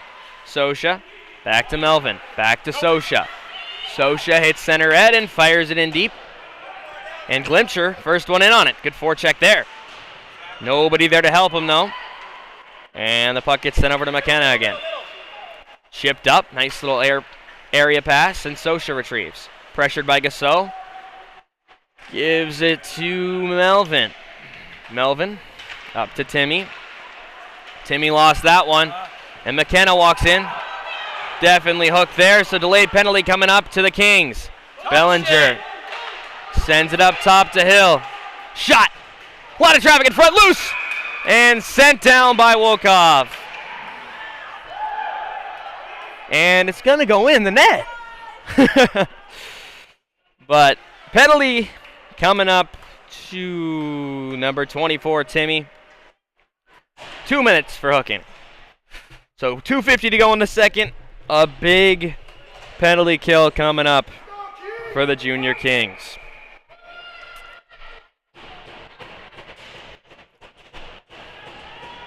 S1: Sosha, back to Melvin, back to Sosha. Sosha hits center red and fires it in deep. And Glimcher, first one in on it. Good forecheck there. Nobody there to help him, though. And the puck gets sent over to McKenna again. Chipped up, nice little area pass, and Sosha retrieves. Pressured by Gasso. Gives it to Melvin. Melvin up to Timmy. Timmy lost that one. And McKenna walks in. Definitely hooked there, so delayed penalty coming up to the Kings. Bellinger sends it up top to Hill. Shot. A lot of traffic in front, loose. And sent down by Wolkoff. And it's going to go in the net. But penalty coming up to number 24, Timmy. 2 minutes for hooking. So 2:50 to go in the second. A big penalty kill coming up for the Junior Kings.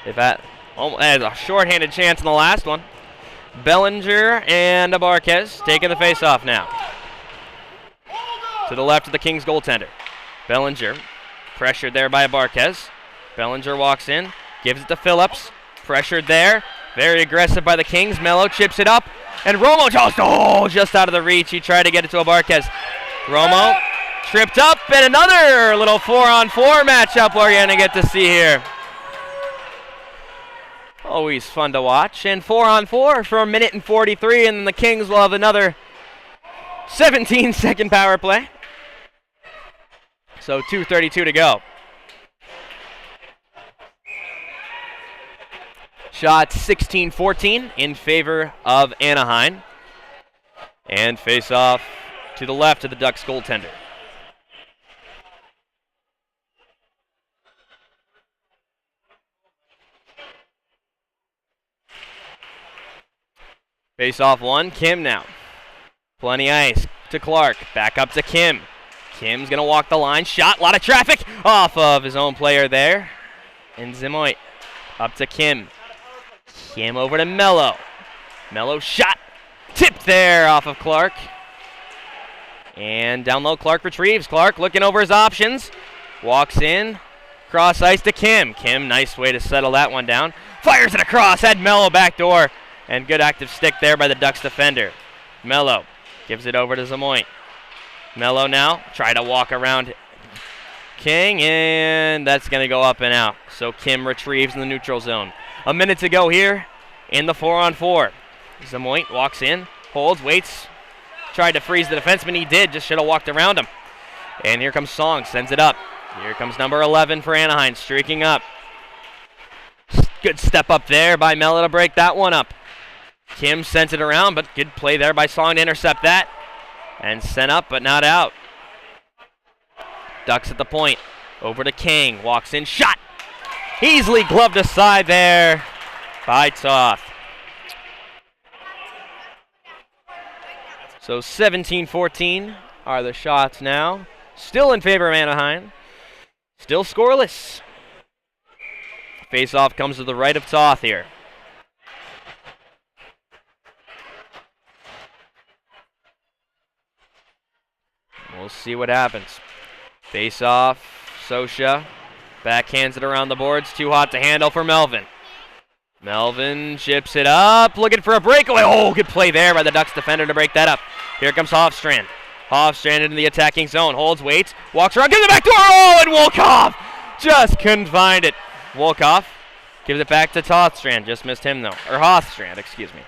S1: They've had a shorthanded chance in the last one. Bellinger and Abarquez taking the face-off now. To the left of the Kings goaltender. Bellinger pressured there by Abarquez. Bellinger walks in, gives it to Phillips. Pressured there. Very aggressive by the Kings. Mello chips it up. And Romo just out of the reach. He tried to get it to Abarquez. Romo tripped up. And another little 4-on-4 matchup we're going to get to see here. Always fun to watch. And 4-on-4 for 1:43. And then the Kings will have another 17-second power play. So 2:32 to go. Shot 16-14 in favor of Anaheim. And face off to the left of the Ducks goaltender. Face off one, Kim now. Plenty ice to Clark, back up to Kim. Kim's gonna walk the line, shot, a lot of traffic off of his own player there. And Zimoit up to Kim. Kim over to Mello. Mello shot, tipped there off of Clark. And down low, Clark retrieves. Clark looking over his options. Walks in, cross ice to Kim. Kim, nice way to settle that one down. Fires it across, had Mello backdoor. And good active stick there by the Ducks defender. Mello gives it over to Zamoyne. Mello now, try to walk around King, and that's going to go up and out. So Kim retrieves in the neutral zone. A minute to go here in the 4-on-4. Zamoyne walks in, holds, waits. Tried to freeze the defenseman, he did, just should have walked around him. And here comes Song, sends it up. Here comes number 11 for Anaheim, streaking up. Good step up there by Mello to break that one up. Kim sends it around, but good play there by Song to intercept that. And sent up, but not out. Ducks at the point. Over to King. Walks in, shot! Easily gloved aside there by Toth. So 17-14 are the shots now. Still in favor of Anaheim. Still scoreless. Face-off comes to the right of Toth here. We'll see what happens. Face off, Sosha. Backhands it around the boards. Too hot to handle for Melvin. Melvin chips it up, looking for a breakaway. Oh, good play there by the Ducks defender to break that up. Here comes Hofstrand. Hofstrand into the attacking zone. Holds, waits, walks around, gives it back to her. Oh, and Wolkoff just couldn't find it. Wolkoff gives it back to Tothstrand. Just missed him, though. Or Hothstrand, excuse me.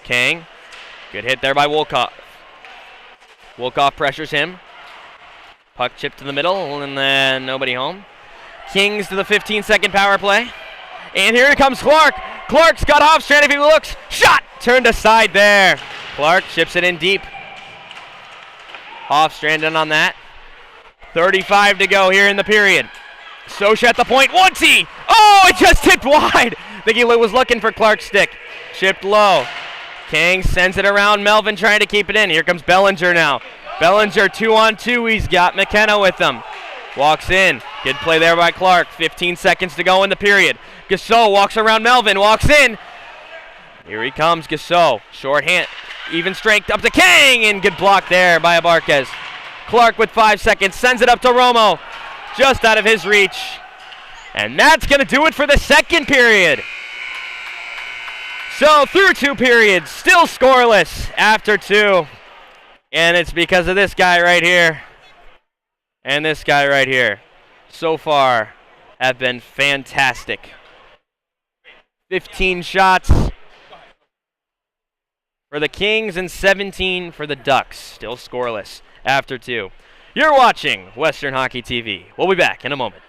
S1: Kang. Good hit there by Wolkoff. Wolkoff pressures him. Puck chipped to the middle, and then nobody home. Kings to the 15-second power play. And here comes Clark. Clark's got Hofstrand if he looks. Shot! Turned aside there. Clark chips it in deep. Hofstrand in on that. 35 to go here in the period. Sosha at the point. 1-T! Oh, it just tipped wide. I think he was looking for Clark's stick. Chipped low. King sends it around. Melvin trying to keep it in. Here comes Bellinger now. Bellinger 2-on-2. He's got McKenna with him. Walks in. Good play there by Clark. 15 seconds to go in the period. Gasol walks around Melvin. Walks in. Here he comes, Gasol. Short hand. Even strength up to King. And good block there by Abarquez. Clark with 5 seconds. Sends it up to Romo. Just out of his reach. And that's going to do it for the second period. So through 2 periods, still scoreless after 2. And it's because of this guy right here. And this guy right here. So far have been fantastic. 15 shots for the Kings and 17 for the Ducks. Still scoreless after 2. You're watching Western Hockey TV. We'll be back in a moment.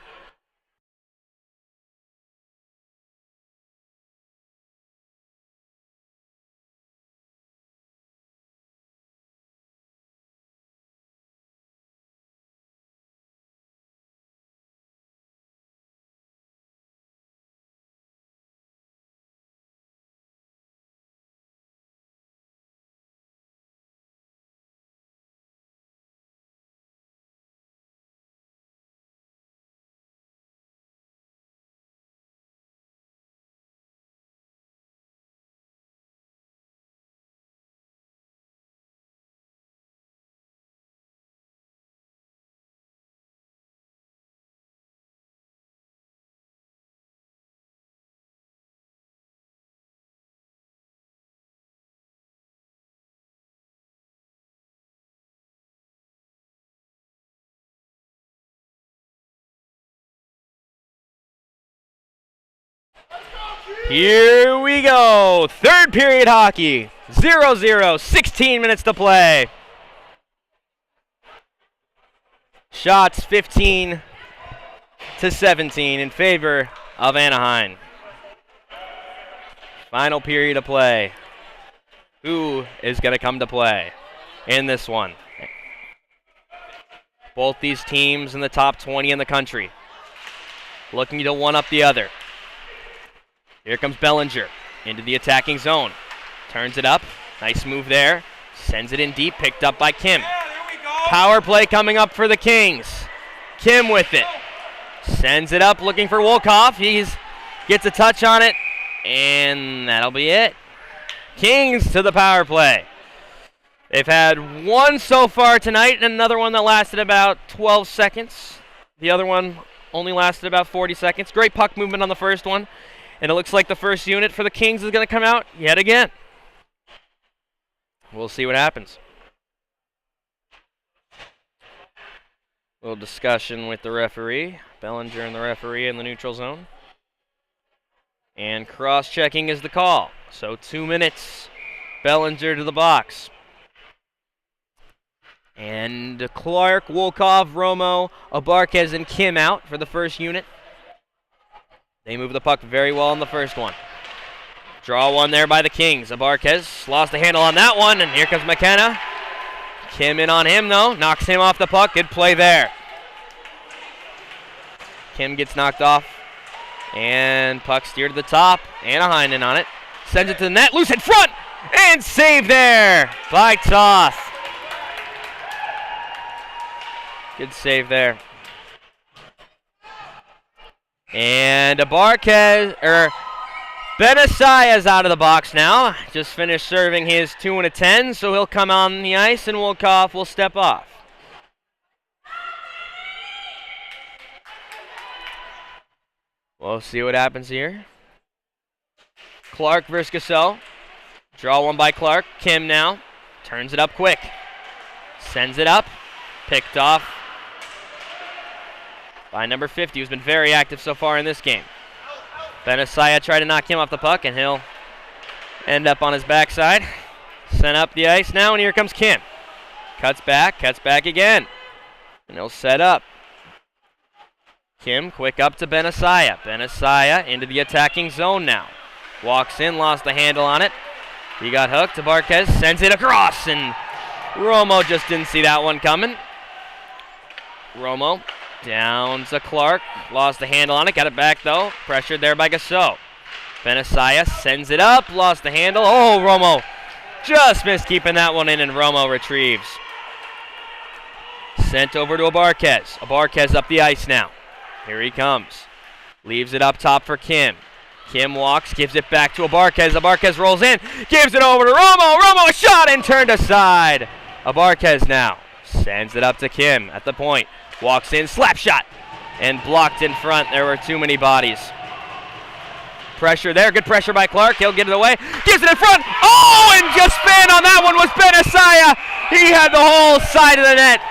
S1: Here we go. Third period hockey. 0-0. 16 minutes to play. Shots 15 to 17 in favor of Anaheim. Final period of play. Who is going to come to play in this one? Both these teams in the top 20 in the country. Looking to one up the other. Here comes Bellinger into the attacking zone. Turns it up. Nice move there. Sends it in deep. Picked up by Kim. Power play coming up for the Kings. Kim with it. Sends it up looking for Wolkoff. He gets a touch on it. And that'll be it. Kings to the power play. They've had one so far tonight and another one that lasted about 12 seconds. The other one only lasted about 40 seconds. Great puck movement on the first one. And it looks like the first unit for the Kings is going to come out yet again. We'll see what happens. A little discussion with the referee. Bellinger and the referee in the neutral zone. And cross-checking is the call. So 2 minutes. Bellinger to the box. And Clark, Wolkoff, Romo, Abarquez, and Kim out for the first unit. They move the puck very well in the first one. Draw one there by the Kings. Abarquez lost the handle on that one, and here comes McKenna. Kim in on him, though. Knocks him off the puck. Good play there. Kim gets knocked off. And puck steered to the top. Anaheim in on it. Sends it to the net. Loose in front. And save there by Toth. Good save there. And Benasaya's out of the box now. Just finished serving his 2 and a 10, so he'll come on the ice and Wolkoff will step off. We'll see what happens here. Clark versus Gasol. Draw one by Clark. Kim now. Turns it up quick. Sends it up. Picked off by number 50, who's been very active so far in this game. Benasaya tried to knock him off the puck, and he'll end up on his backside. Sent up the ice now, and here comes Kim. Cuts back again. And he'll set up. Kim, quick up to Benasaya. Benasaya into the attacking zone now. Walks in, lost the handle on it. He got hooked. Abarquez sends it across, and Romo just didn't see that one coming. Romo down to Clark. Lost the handle on it. Got it back, though. Pressured there by Gasol. Benasaya sends it up. Lost the handle. Oh, Romo just missed keeping that one in, and Romo retrieves. Sent over to Abarquez. Abarquez up the ice now. Here he comes. Leaves it up top for Kim. Kim walks, gives it back to Abarquez. Abarquez rolls in, gives it over to Romo. Romo, a shot and turned aside. Abarquez now sends it up to Kim at the point. Walks in, slap shot, and blocked in front. There were too many bodies. Pressure there, good pressure by Clark. He'll get it away, gives it in front. Oh, and just spin on that one was Benassaya. He had the whole side of the net.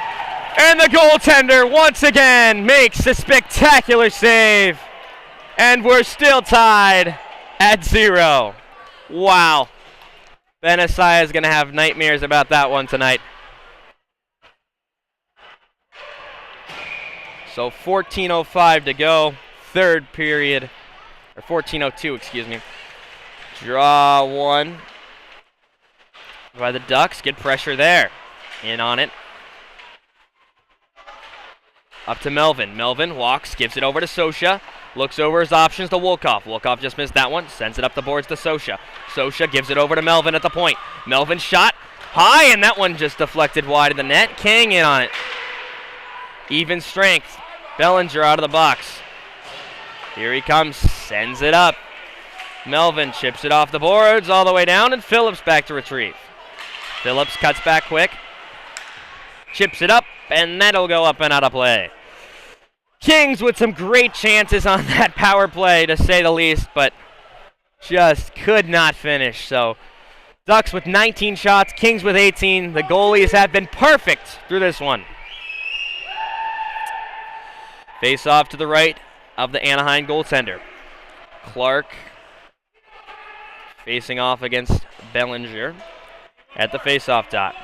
S1: And the goaltender once again makes a spectacular save. And we're still tied at 0. Wow. Benassaya is going to have nightmares about that one tonight. So 14:05 to go, third period, or 14:02, excuse me. Draw one by the Ducks. Good pressure there. In on it. Up to Melvin. Melvin walks, gives it over to Sosha. Looks over his options to Wolkoff. Wolkoff just missed that one. Sends it up the boards to Sosha. Sosha gives it over to Melvin at the point. Melvin shot high, and that one just deflected wide of the net. King in on it. Even strength. Bellinger out of the box. Here he comes. Sends it up. Melvin chips it off the boards all the way down, and Phillips back to retrieve. Phillips cuts back quick. Chips it up, and that'll go up and out of play. Kings with some great chances on that power play, to say the least, but just could not finish. So Ducks with 19 shots, Kings with 18. The goalies have been perfect through this one. Face off to the right of the Anaheim goaltender. Clark facing off against Bellinger at the face-off dot.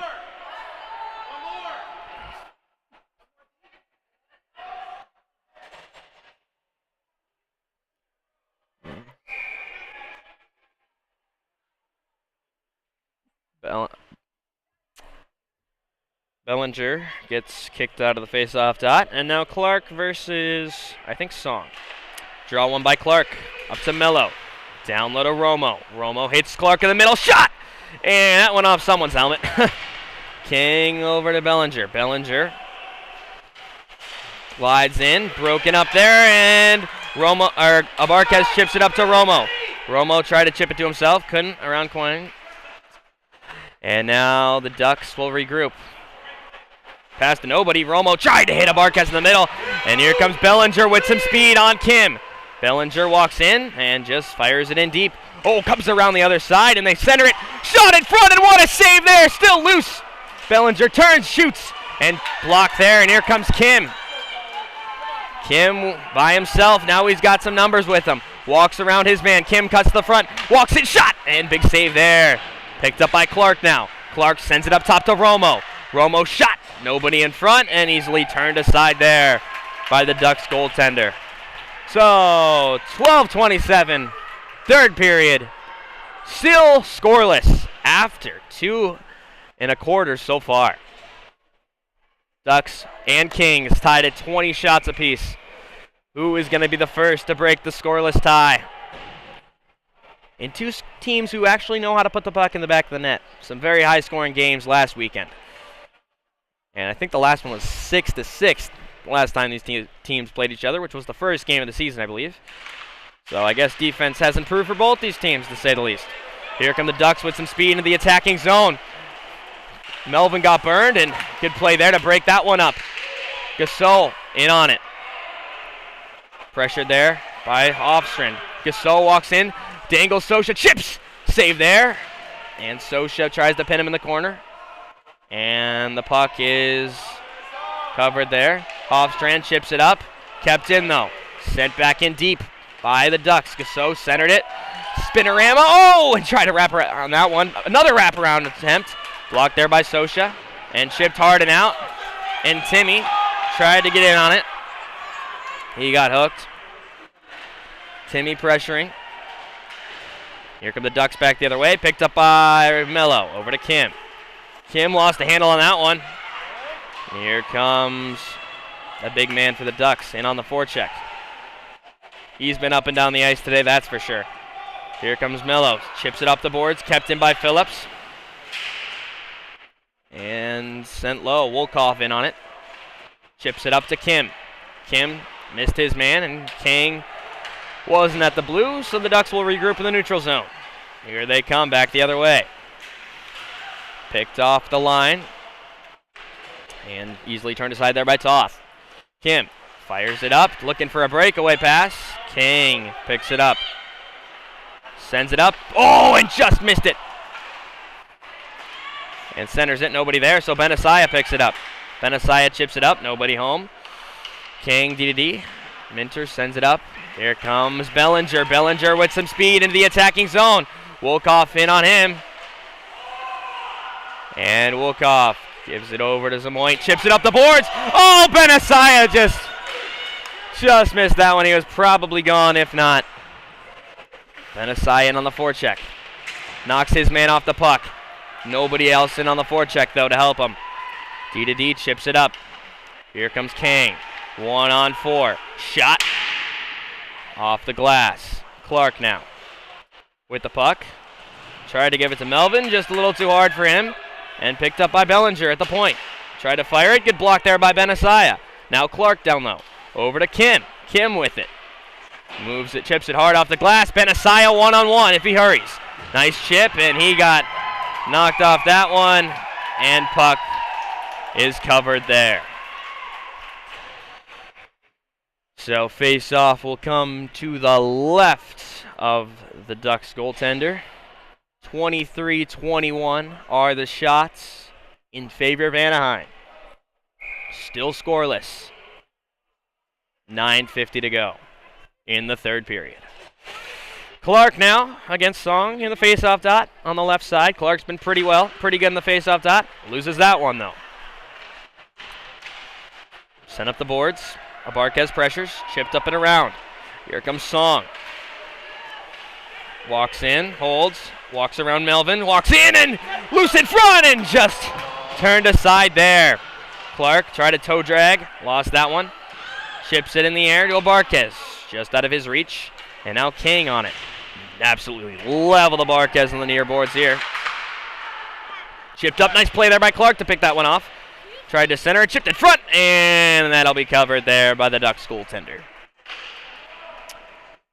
S1: Bellinger gets kicked out of the face-off dot, and now Clark versus, I think, Song. Draw one by Clark, up to Mello. Down low to Romo. Romo hits Clark in the middle, shot! And that went off someone's helmet. King over to Bellinger. Bellinger glides in, broken up there, and Abarquez chips it up to Romo. Romo tried to chip it to himself, couldn't, around Quang. And now the Ducks will regroup. Pass to nobody. Romo tried to hit Abarquez in the middle. And here comes Bellinger with some speed on Kim. Bellinger walks in and just fires it in deep. Oh, comes around the other side and they center it. Shot in front, and what a save there. Still loose. Bellinger turns, shoots, and blocked there. And here comes Kim. Kim by himself. Now he's got some numbers with him. Walks around his man. Kim cuts to the front. Walks in, shot, and big save there. Picked up by Clark now. Clark sends it up top to Romo. Romo shot. Nobody in front, and easily turned aside there by the Ducks goaltender. So, 12:27, third period. Still scoreless after 2 1/4 so far. Ducks and Kings tied at 20 shots apiece. Who is going to be the first to break the scoreless tie? And two teams who actually know how to put the puck in the back of the net. Some very high-scoring games last weekend. And I think the last one was 6-6 the last time these teams played each other, which was the first game of the season, I believe. So I guess defense has improved for both these teams, to say the least. Here come the Ducks with some speed into the attacking zone. Melvin got burned, and good play there to break that one up. Gasol in on it. Pressured there by Hofstrand. Gasol walks in. Dangles Sosha, chips, save there, and Sosha tries to pin him in the corner, and the puck is covered there. Hofstrand chips it up, kept in though, sent back in deep by the Ducks. Gasol centered it, spinorama, oh, and tried to wrap around that one. Another wraparound attempt, blocked there by Sosha, and chipped hard and out, and Timmy tried to get in on it. He got hooked. Timmy pressuring. Here come the Ducks back the other way. Picked up by Mello. Over to Kim. Kim lost the handle on that one. Here comes the big man for the Ducks in on the forecheck. He's been up and down the ice today, that's for sure. Here comes Mello. Chips it up the boards. Kept in by Phillips. And sent low. Wolkoff in on it. Chips it up to Kim. Kim missed his man, and King wasn't at the blue, so the Ducks will regroup in the neutral zone. Here they come back the other way. Picked off the line. And easily turned aside there by Toth. Kim fires it up, looking for a breakaway pass. King picks it up. Sends it up. Oh, and just missed it. And centers it, nobody there, so Benassiah picks it up. Benassiah chips it up, nobody home. King, D-to-D. Minter sends it up. Here comes Bellinger. Bellinger with some speed into the attacking zone. Wolkoff in on him. And Wolkoff gives it over to Zamoyt. Chips it up the boards. Oh, Benassiah just missed that one. He was probably gone if not. Benassiah in on the forecheck. Knocks his man off the puck. Nobody else in on the forecheck, though, to help him. D-to-D chips it up. Here comes King. 1-on-4. Shot. Off the glass. Clark now with the puck. Tried to give it to Melvin. Just a little too hard for him. And picked up by Bellinger at the point. Tried to fire it. Good block there by Benassiah. Now Clark down low. Over to Kim. Kim with it. Moves it, chips it hard off the glass. Benassiah 1-on-1 if he hurries. Nice chip, and he got knocked off that one. And puck is covered there. So face-off will come to the left of the Ducks goaltender. 23-21 are the shots in favor of Anaheim. Still scoreless. 9:50 to go in the third period. Clark now against Song in the face-off dot on the left side. Clark's been pretty good in the face-off dot. Loses that one, though. Sent up the boards. Abarquez pressures. Chipped up and around. Here comes Song. Walks in, holds, walks around Melvin, walks in, and loose in front, and just turned aside there. Clark tried a toe drag, lost that one. Chips it in the air to Abarquez, just out of his reach. And now King on it. Absolutely level the Abarquez on the near boards here. Chipped up, nice play there by Clark to pick that one off. Tried to center it, chipped in front, and that'll be covered there by the Ducks goaltender.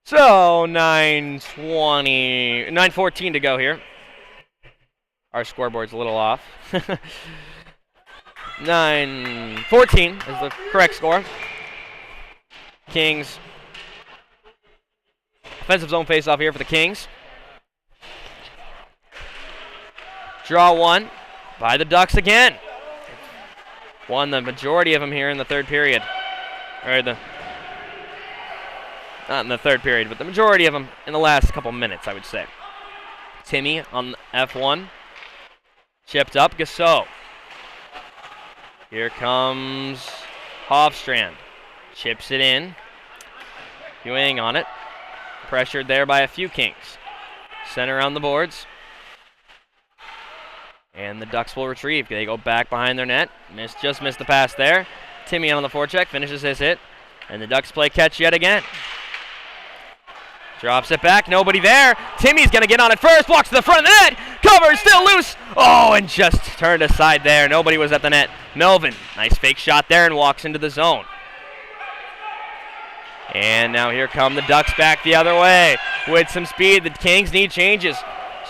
S1: So 9:14 to go here. Our scoreboard's a little off. 9:14 is the correct score. Kings. Offensive zone face-off here for the Kings. Draw one by the Ducks again. Won the majority of them here in the third period. Not in the third period, but the majority of them in the last couple minutes, I would say. Timmy on F1. Chipped up, Gasso. Here comes Hofstrand. Chips it in. Ewing on it. Pressured there by a few Kings. Center on the boards. And the Ducks will retrieve. They go back behind their net. Just missed the pass there. Timmy on the forecheck. Finishes his hit. And the Ducks play catch yet again. Drops it back. Nobody there. Timmy's going to get on it first. Walks to the front of the net. Covered. Still loose. Oh, and just turned aside there. Nobody was at the net. Melvin. Nice fake shot there and walks into the zone. And now here come the Ducks back the other way with some speed. The Kings need changes.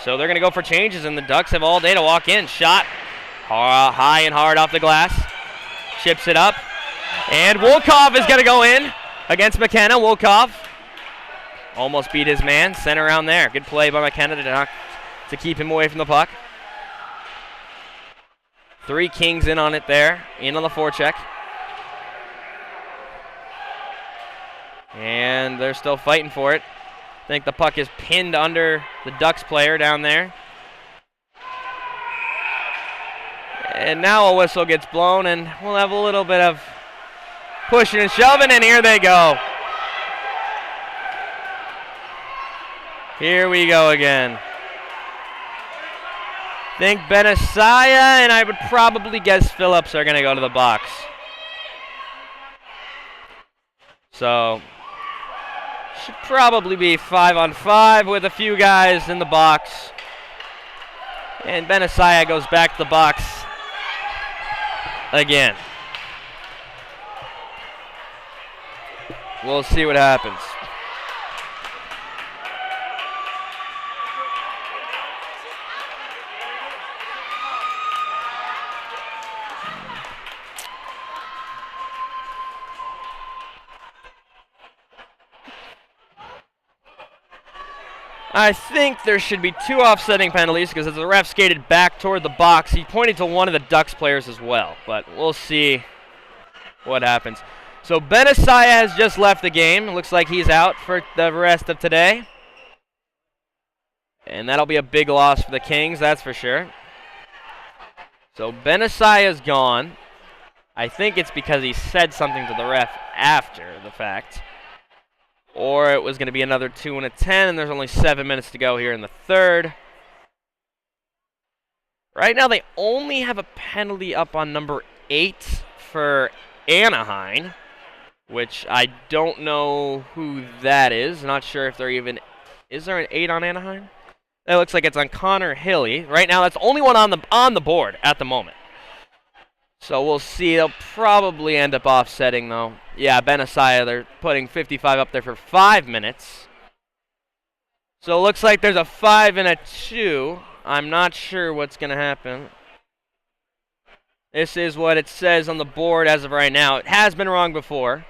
S1: So they're going to go for changes, and the Ducks have all day to walk in. Shot high and hard off the glass. Chips it up. And Wolkoff is going to go in against McKenna. Wolkoff almost beat his man. Sent around there. Good play by McKenna to keep him away from the puck. 3 Kings in on it there. In on the forecheck. And they're still fighting for it. I think the puck is pinned under the Ducks player down there. And now a whistle gets blown, and we'll have a little bit of pushing and shoving, and here they go. Here we go again. I think Benassiah and I would probably guess Phillips are going to go to the box. So should probably be 5-on-5 with a few guys in the box. And Benassiah goes back to the box again. We'll see what happens. I think there should be 2 offsetting penalties because as the ref skated back toward the box, he pointed to one of the Ducks players as well. But we'll see what happens. So Benisaya has just left the game. Looks like he's out for the rest of today. And that'll be a big loss for the Kings, that's for sure. So Benisaya's gone. I think it's because he said something to the ref after the fact. Or it was going to be another 2 and a 10, and there's only 7 minutes to go here in the third. Right now, they only have a penalty up on number 8 for Anaheim, which I don't know who that is. Not sure if they're even... Is there an 8 on Anaheim? It looks like it's on Connor Hilly. Right now, that's the only one on the board at the moment. So we'll see. They'll probably end up offsetting, though. Yeah, Benisaya, they're putting 55 up there for 5 minutes. So it looks like there's a 5 and a 2. I'm not sure what's going to happen. This is what it says on the board as of right now. It has been wrong before.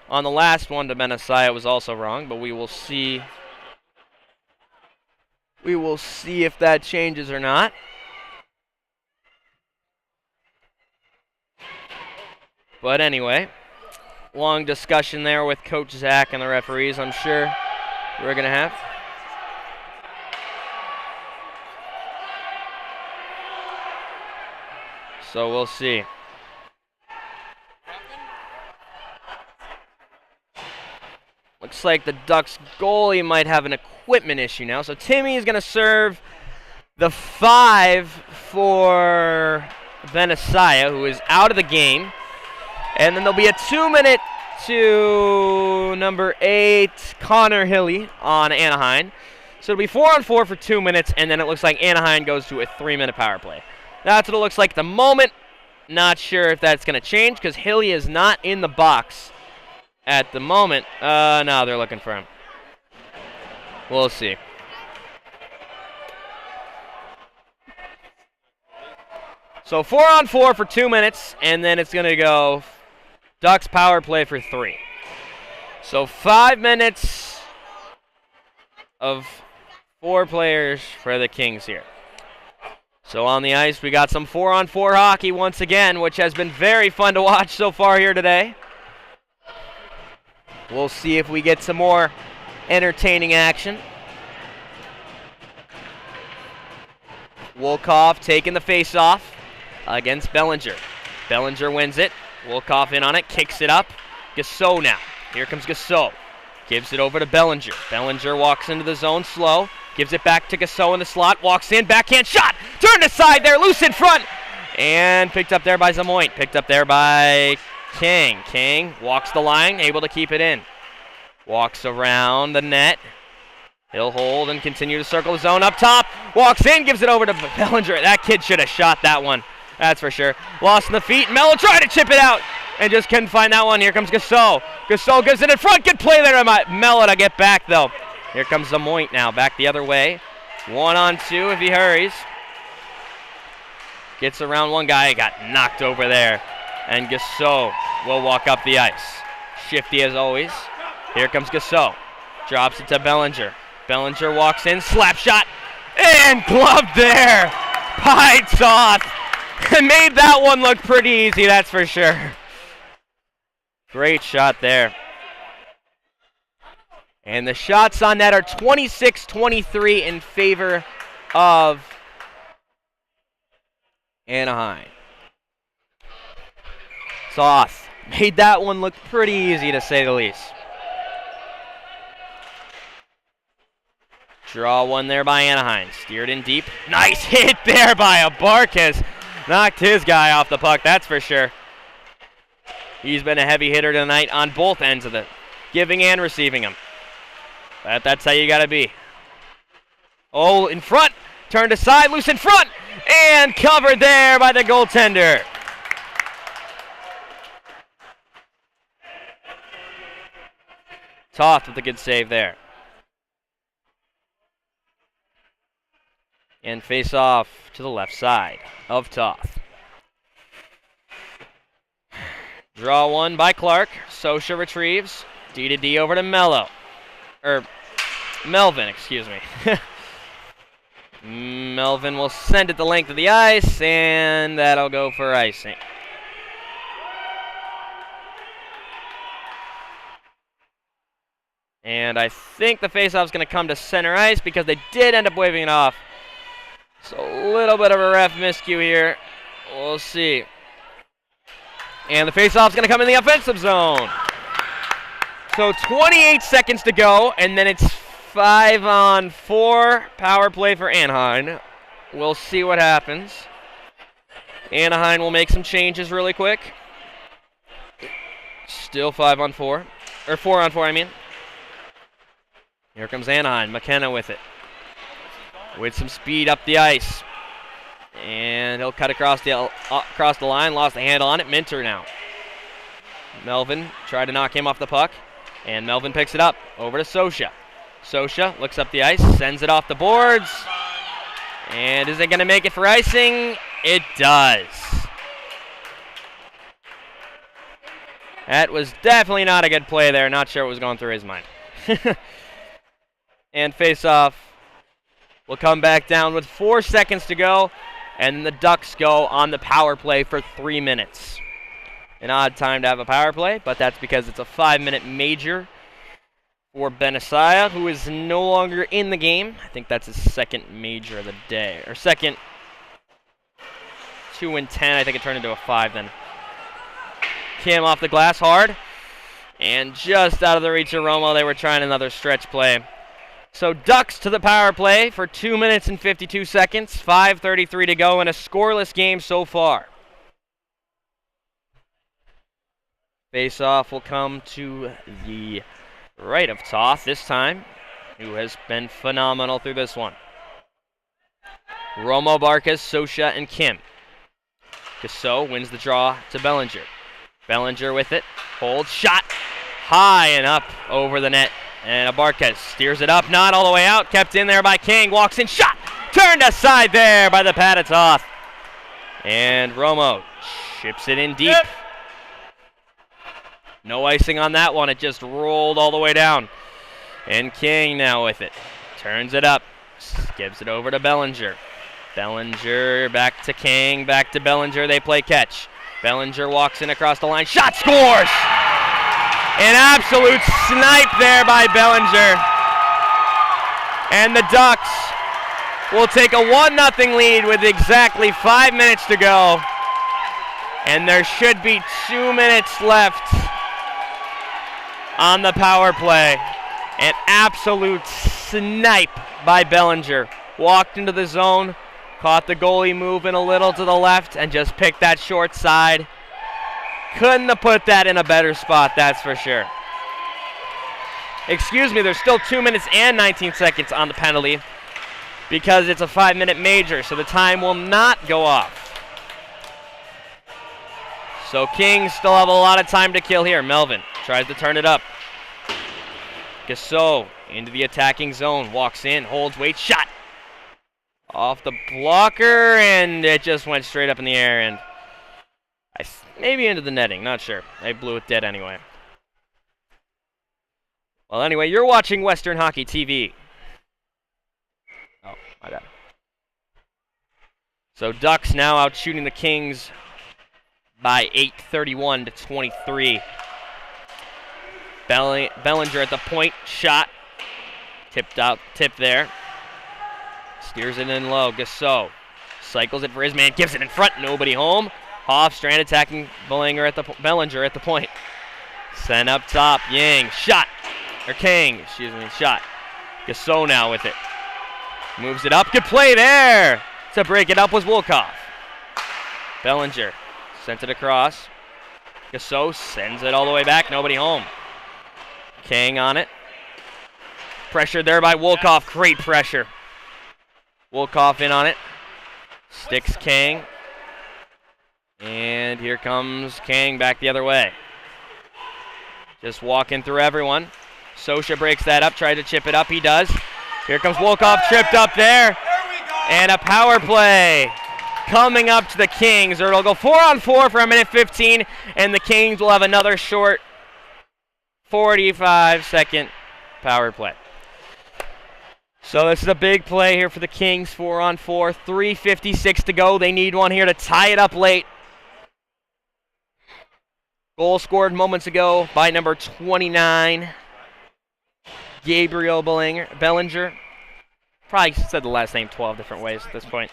S1: On the last one to Benisaya, it was also wrong, but we will see. We will see if that changes or not. But anyway, long discussion there with Coach Zach and the referees, I'm sure we're going to have. So we'll see. Looks like the Ducks goalie might have an equipment issue now. So Timmy is going to serve the 5 for Benisaya, who is out of the game. And then there'll be a 2-minute to number 8, Connor Hilly on Anaheim. So it'll be 4-on-4 for 2 minutes, and then it looks like Anaheim goes to a 3-minute power play. That's what it looks like at the moment. Not sure if that's going to change because Hilly is not in the box at the moment. No, they're looking for him. We'll see. So 4-on-4 for 2 minutes, and then it's going to go Ducks power play for 3. So 5 minutes of 4 players for the Kings here. So on the ice, we got some 4-on-4 hockey once again, which has been very fun to watch so far here today. We'll see if we get some more entertaining action. Wolkoff taking the face-off against Bellinger. Bellinger wins it. Wolkoff in on it, kicks it up. Gassot now. Here comes Gassot. Gives it over to Bellinger. Bellinger walks into the zone slow. Gives it back to Gassot in the slot. Walks in, backhand shot. Turned aside there, loose in front. And picked up there by Zamoynt. Picked up there by King. King walks the line, able to keep it in. Walks around the net. He'll hold and continue to circle the zone up top. Walks in, gives it over to Bellinger. That kid should have shot that one. That's for sure. Lost in the feet. Mello tried to chip it out and just couldn't find that one. Here comes Gassot. Gassot gives it in front. Good play there to Mello to get back, though. Here comes Zamoynt now. Back the other way. 1-on-2 if he hurries. Gets around one guy. Got knocked over there. And Gassot will walk up the ice. Shifty as always. Here comes Gassot. Drops it to Bellinger. Bellinger walks in. Slap shot. And gloved there by Toth. Made that one look pretty easy, that's for sure. Great shot there. And the shots on net are 26-23 in favor of Anaheim. Toth made that one look pretty easy, to say the least. Draw one there by Anaheim. Steered in deep. Nice hit there by Abarkis. Knocked his guy off the puck, that's for sure. He's been a heavy hitter tonight on both ends of it, giving and receiving him. But that's how you got to be. Oh, in front. Turned aside, loose in front. And covered there by the goaltender. Toth with a good save there. And face off to the left side of Toth. Draw one by Clark. Sosha retrieves. D to D over to Melvin, excuse me. Melvin will send it the length of the ice, and that'll go for icing. And I think the faceoff's going to come to center ice because they did end up waving it off. So a little bit of a ref miscue here. We'll see. And the faceoff's going to come in the offensive zone. So 28 seconds to go, and then it's 5-on-4 power play for Anaheim. We'll see what happens. Anaheim will make some changes really quick. Still 5-on-4. Or 4-on-4, I mean. Here comes Anaheim. McKenna with it. With some speed up the ice. And he'll cut across the line. Lost the handle on it. Minter now. Melvin tried to knock him off the puck. And Melvin picks it up. Over to Sosha. Sosha looks up the ice. Sends it off the boards. And is it going to make it for icing? It does. That was definitely not a good play there. Not sure what was going through his mind. And face-off will come back down with 4 seconds to go. And the Ducks go on the power play for 3 minutes. An odd time to have a power play, but that's because it's a 5-minute major for Benisaya, who is no longer in the game. I think that's his second major of the day. Or second 2 and 10. I think it turned into a 5 then. Kim off the glass hard. And just out of the reach of Romo, they were trying another stretch play. So Ducks to the power play for 2 minutes and 52 seconds. 5:33 to go in a scoreless game so far. Face-off will come to the right of Toth this time, who has been phenomenal through this one. Romo, Barkas, Sosha, and Kim. Gasso wins the draw to Bellinger. Bellinger with it. Holds. Shot. High and up over the net. And Barkas steers it up. Not all the way out. Kept in there by King. Walks in. Shot. Turned aside there by the pad of Toth. And Romo chips it in deep. Yep. No icing on that one. It just rolled all the way down. And King now with it. Turns it up. Gives it over to Bellinger. Bellinger back to King. Back to Bellinger. They play catch. Bellinger walks in across the line. Shot, scores! An absolute snipe there by Bellinger. And the Ducks will take a 1-0 lead with exactly 5 minutes to go. And there should be 2 minutes left on the power play. An absolute snipe by Bellinger. Walked into the zone, caught the goalie moving a little to the left, and just picked that short side. Couldn't have put that in a better spot, that's for sure. Excuse me, there's still 2 minutes and 19 seconds on the penalty because it's a 5-minute major, so the time will not go off. So Kings still have a lot of time to kill here. Melvin tries to turn it up. Gasso into the attacking zone. Walks in, holds, waits, shot. Off the blocker, and it just went straight up in the air, and maybe into the netting. Not sure. They blew it dead anyway. Well, anyway, you're watching Western Hockey TV. Oh, my bad. So Ducks now out shooting the Kings by 8:31 to 23. Bellinger at the point, shot. Tipped there. Steers it in low. Gasso cycles it for his man, gives it in front, nobody home. Hofstrand attacking Bellinger at the point. Sent up top, Yang, shot. Or King, shot. Gasso now with it. Moves it up, good play there. To break it up was Wolkoff. Bellinger sent it across. Gasso sends it all the way back, nobody home. King on it. Pressured there by Wolkoff, great pressure. Wolkoff in on it. Sticks Kang. And here comes Kang back the other way. Just walking through everyone. Sosha breaks that up, tried to chip it up. He does. Here comes Wolkoff, tripped up there. And a power play coming up to the Kings. It'll go 4-on-4 for a minute 15, and the Kings will have another short 45-second power play. So this is a big play here for the Kings, 4-on-4, 3:56 to go. They need one here to tie it up late. Goal scored moments ago by number 29, Gabriel Bellinger. Probably said the last name 12 different ways at this point.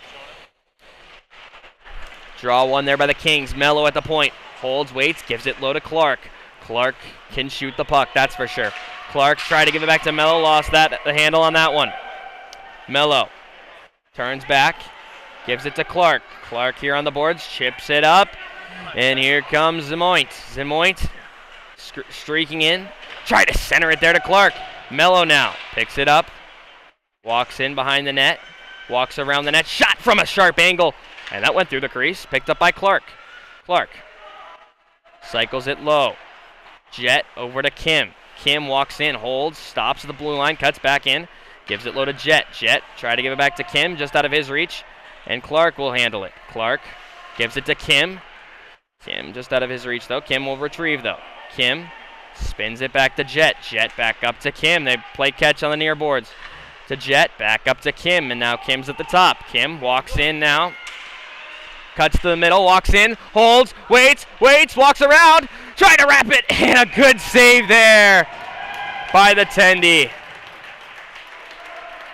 S1: Draw one there by the Kings. Mello at the point. Holds, waits, gives it low to Clark. Clark can shoot the puck, that's for sure. Clark tried to give it back to Mello, lost the handle on that one. Mello turns back, gives it to Clark. Clark here on the boards, chips it up, and here comes Zemoint. Zemoint streaking in, try to center it there to Clark. Mello now picks it up, walks in behind the net, walks around the net, shot from a sharp angle, and that went through the crease, picked up by Clark. Clark cycles it low. Jet over to Kim. Kim walks in, holds, stops at the blue line, cuts back in, gives it low to Jet. Jet try to give it back to Kim, just out of his reach, and Clark will handle it. Clark gives it to Kim. Kim just out of his reach, though. Kim will retrieve, though. Kim spins it back to Jet. Jet back up to Kim. They play catch on the near boards. To Jet, back up to Kim, and now Kim's at the top. Kim walks in now. Cuts to the middle, walks in, holds, waits, walks around, trying to wrap it, and a good save there by the Tendy.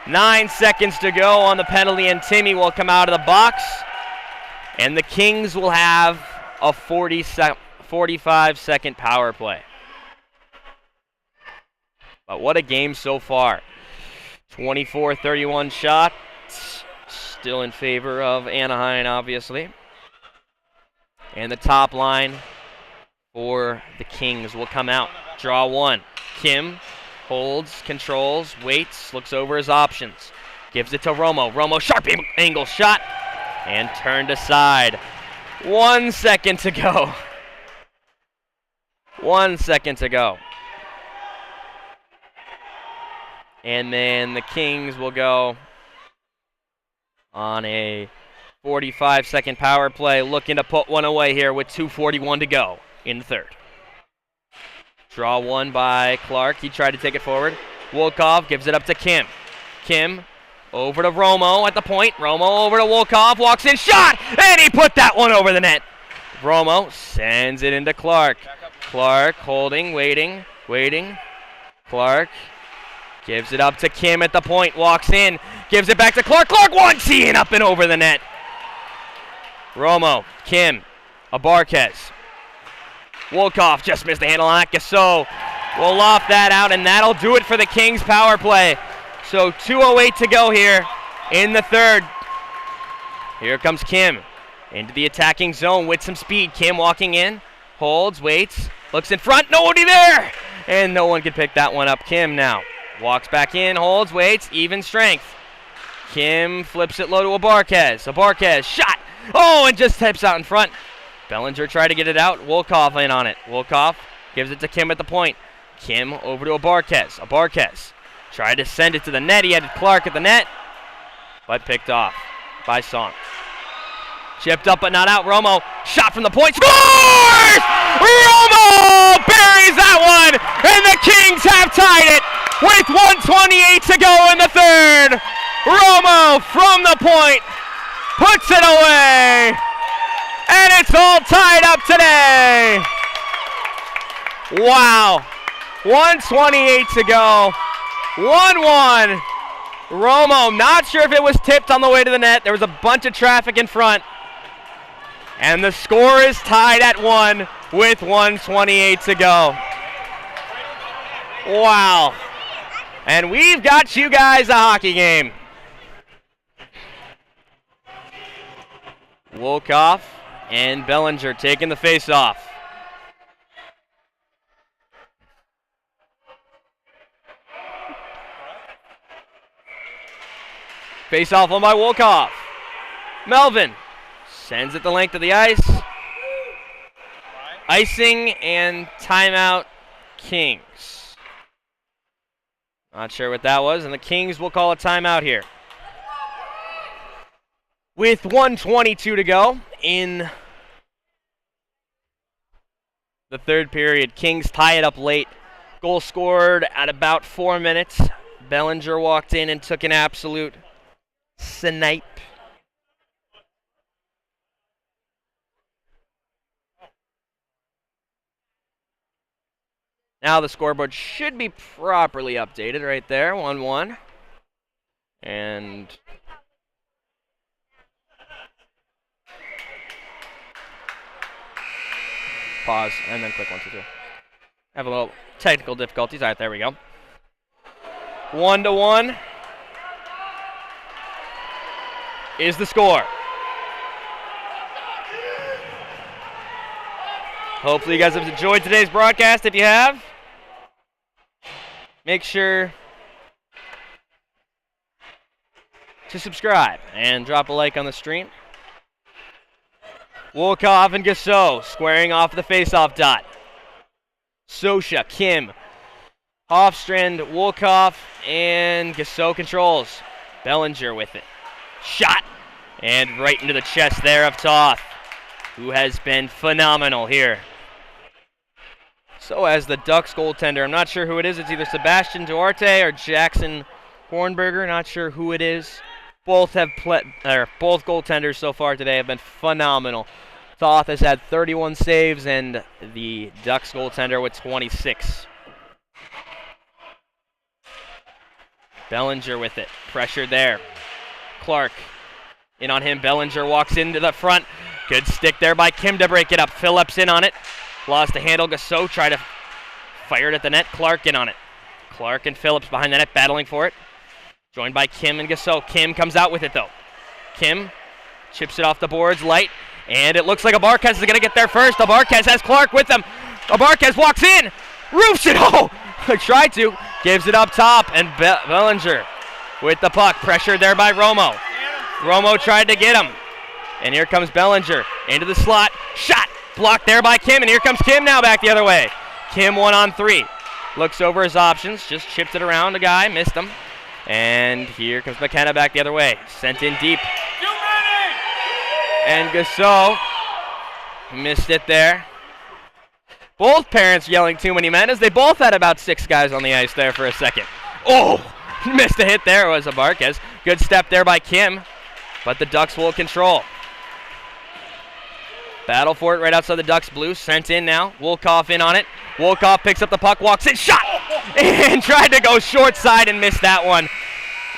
S1: 9 seconds to go on the penalty, and Timmy will come out of the box, and the Kings will have a 45-second power play. But what a game so far. 24-31 shot. Still in favor of Anaheim, obviously. And the top line for the Kings will come out. Draw one. Kim holds, controls, waits, looks over his options. Gives it to Romo. Romo, sharp angle shot, and turned aside. 1 second to go. 1 second to go. And then the Kings will go on a 45-second power play, looking to put one away here with 2:41 to go in the third. Draw one by Clark. He tried to take it forward. Wolkoff gives it up to Kim. Kim over to Romo at the point. Romo over to Wolkoff. Walks in, shot! And he put that one over the net. Romo sends it into Clark. Clark holding, waiting. Clark gives it up to Kim at the point. Walks in. Gives it back to Clark. Clark one-teeing up and over the net. Romo, Kim, Abarquez. Wolkoff just missed the handle on that. Gasso will loft that out, and that'll do it for the Kings power play. So 2:08 to go here in the third. Here comes Kim into the attacking zone with some speed. Kim walking in, holds, waits, looks in front, nobody there! And no one can pick that one up. Kim now walks back in, holds, waits, even strength. Kim flips it low to Abarquez. Abarquez, shot! Oh, and just steps out in front. Bellinger tried to get it out. Wolkoff in on it. Wolkoff gives it to Kim at the point. Kim over to Abarquez. Abarquez tried to send it to the net. He had Clark at the net, but picked off by Song. Chipped up but not out. Romo, shot from the point. Scores! Romo buries that one, and the Kings have tied it with 1:28 to go in the third. Romo from the point puts it away, and it's all tied up today. Wow. 1:28 to go. 1-1. Romo, not sure if it was tipped on the way to the net. There was a bunch of traffic in front. And the score is tied at 1 with 1:28 to go. Wow. And we've got you guys a hockey game. Wolkoff and Bellinger taking the face-off. Face-off won by Wolkoff. Melvin sends it the length of the ice. Icing and timeout, Kings. Not sure what that was, and the Kings will call a timeout here. With 1:22 to go in the third period, Kings tie it up late. Goal scored at about 4 minutes. Bellinger walked in and took an absolute snipe. Now the scoreboard should be properly updated right there, 1-1. And pause, and then click 1, 2, 3. Have a little technical difficulties. All right, there we go. 1-1 is the score. Hopefully you guys have enjoyed today's broadcast. If you have, make sure to subscribe and drop a like on the stream. Wolkoff and Gasso squaring off the face-off dot. Sosha, Kim, Hofstrand, Wolkoff, and Gasso controls. Bellinger with it. Shot! And right into the chest there of Toth, who has been phenomenal here. So as the Ducks goaltender, I'm not sure who it is. It's either Sebastian Duarte or Jackson Hornberger. Not sure who it is. Both goaltenders so far today have been phenomenal. Thoth has had 31 saves, and the Ducks goaltender with 26. Bellinger with it. Pressure there. Clark in on him. Bellinger walks into the front. Good stick there by Kim to break it up. Phillips in on it. Lost the handle. Gasso tried to fire it at the net. Clark in on it. Clark and Phillips behind the net battling for it. Joined by Kim and Gasso. Kim comes out with it, though. Kim chips it off the boards light. And it looks like Abarquez is going to get there first. Abarquez has Clark with him. Abarquez walks in. Roofs it. Oh! Tried to. Gives it up top. And Bellinger with the puck. Pressured there by Romo. Romo tried to get him. And here comes Bellinger into the slot. Shot. Blocked there by Kim. And here comes Kim now back the other way. Kim 1-on-3. Looks over his options. Just chipped it around a guy. Missed him. And here comes McKenna back the other way. Sent in deep. And Gasso missed it there. Both parents yelling too many men as they both had about 6 guys on the ice there for a second. Oh! Missed a hit there. It was Abarquez. Good step there by Kim. But the Ducks will control. Battle for it right outside the Ducks blue. Sent in now. Wolkoff in on it. Wolkoff picks up the puck, walks in, shot! And tried to go short side and missed that one.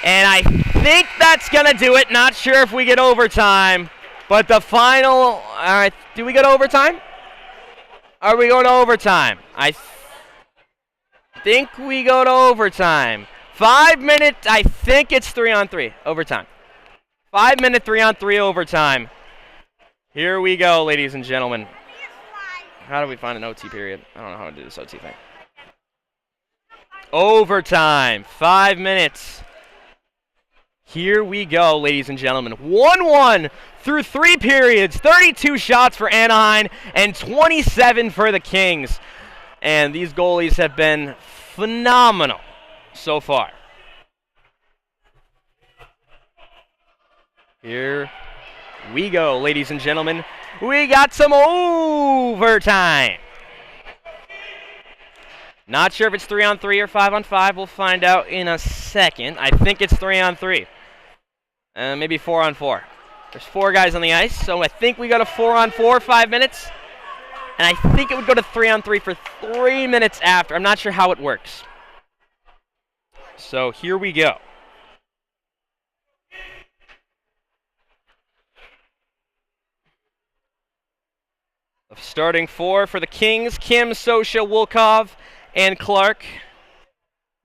S1: And I think that's going to do it. Not sure if we get overtime. But the final, all right, do we go to overtime? Are we going to overtime? I think we go to overtime. 5 minutes, I think it's 3-on-3, overtime. 5 minute 3-on-3 overtime. Here we go, ladies and gentlemen. How do we find an OT period? I don't know how to do this OT thing. Overtime, 5 minutes. Here we go, ladies and gentlemen. 1-1 through 3 periods. 32 shots for Anaheim and 27 for the Kings. And these goalies have been phenomenal so far. Here we go, ladies and gentlemen. We got some overtime. Not sure if it's 3-on-3 or 5-on-5. We'll find out in a second. I think it's 3-on-3. Maybe 4-on-4. There's 4 guys on the ice, so I think we go to 4-on-4, 5 minutes. And I think it would go to 3-on-3 for 3 minutes after. I'm not sure how it works. So here we go. Starting 4 for the Kings, Kim, Sosha, Wolkoff, and Clark.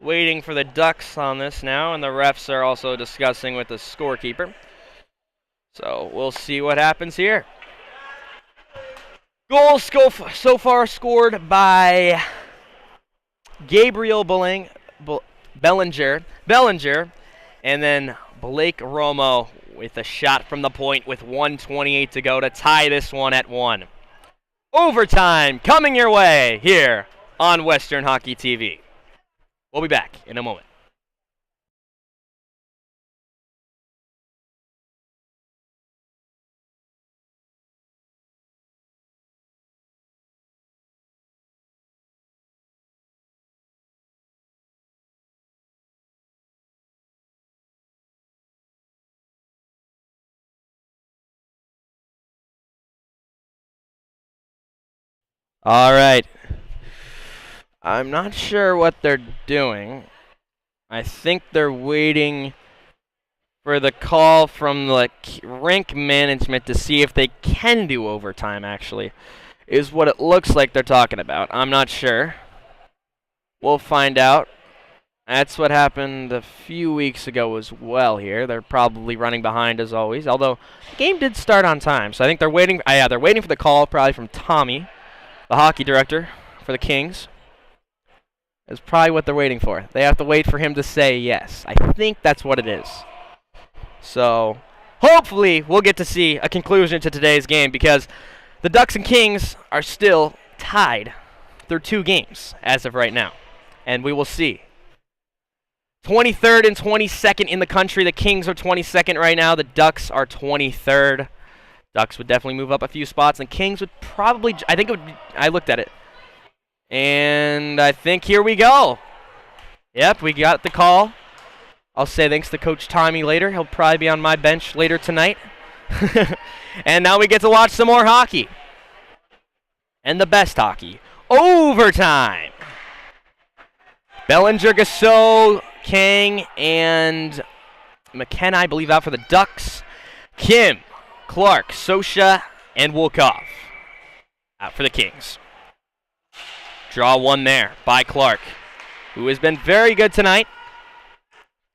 S1: Waiting for the Ducks on this now, and the refs are also discussing with the scorekeeper. So we'll see what happens here. Goals so far scored by Gabriel Bellinger, and then Blake Romo with a shot from the point with 1:28 to go to tie this one at 1. Overtime coming your way here on Western Hockey TV. We'll be back in a moment. All right. I'm not sure what they're doing. I think they're waiting for the call from the rink management to see if they can do overtime, actually, is what it looks like they're talking about. I'm not sure. We'll find out. That's what happened a few weeks ago as well here. They're probably running behind as always, although the game did start on time. So I think they're waiting. They're waiting for the call probably from Tommy, the hockey director for the Kings. Is probably what they're waiting for. They have to wait for him to say yes. I think that's what it is. So hopefully we'll get to see a conclusion to today's game because the Ducks and Kings are still tied through 2 games as of right now. And we will see. 23rd and 22nd in the country. The Kings are 22nd right now. The Ducks are 23rd. Ducks would definitely move up a few spots. And Kings would probably, I think it would be, I looked at it. And I think here we go. Yep, we got the call. I'll say thanks to Coach Tommy later. He'll probably be on my bench later tonight. And now we get to watch some more hockey. And the best hockey. Overtime. Bellinger, Gassot, Kang, and McKenna, I believe, out for the Ducks. Kim, Clark, Sosha, and Wolkoff out for the Kings. Draw one there by Clark, who has been very good tonight.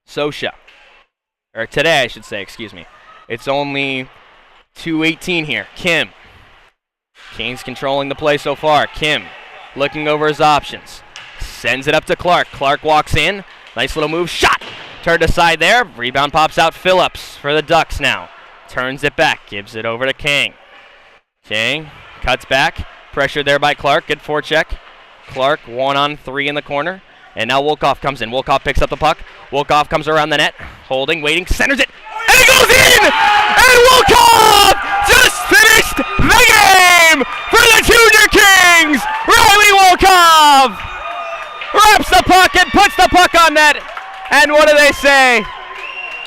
S1: Sosha. Or today, I should say, excuse me. It's only 2:18 here. Kim. Kings controlling the play so far. Kim looking over his options. Sends it up to Clark. Clark walks in. Nice little move. Shot! Turned aside there. Rebound pops out. Phillips for the Ducks now. Turns it back. Gives it over to Kang. Kang cuts back. Pressured there by Clark. Good forecheck. Clark 1-on-3 in the corner. And now Wolkoff comes in. Wolkoff picks up the puck. Wolkoff comes around the net. Holding, waiting, centers it. And it goes in! And Wolkoff just finished the game for the Junior Kings! Riley Wolkoff wraps the puck and puts the puck on net. And what do they say?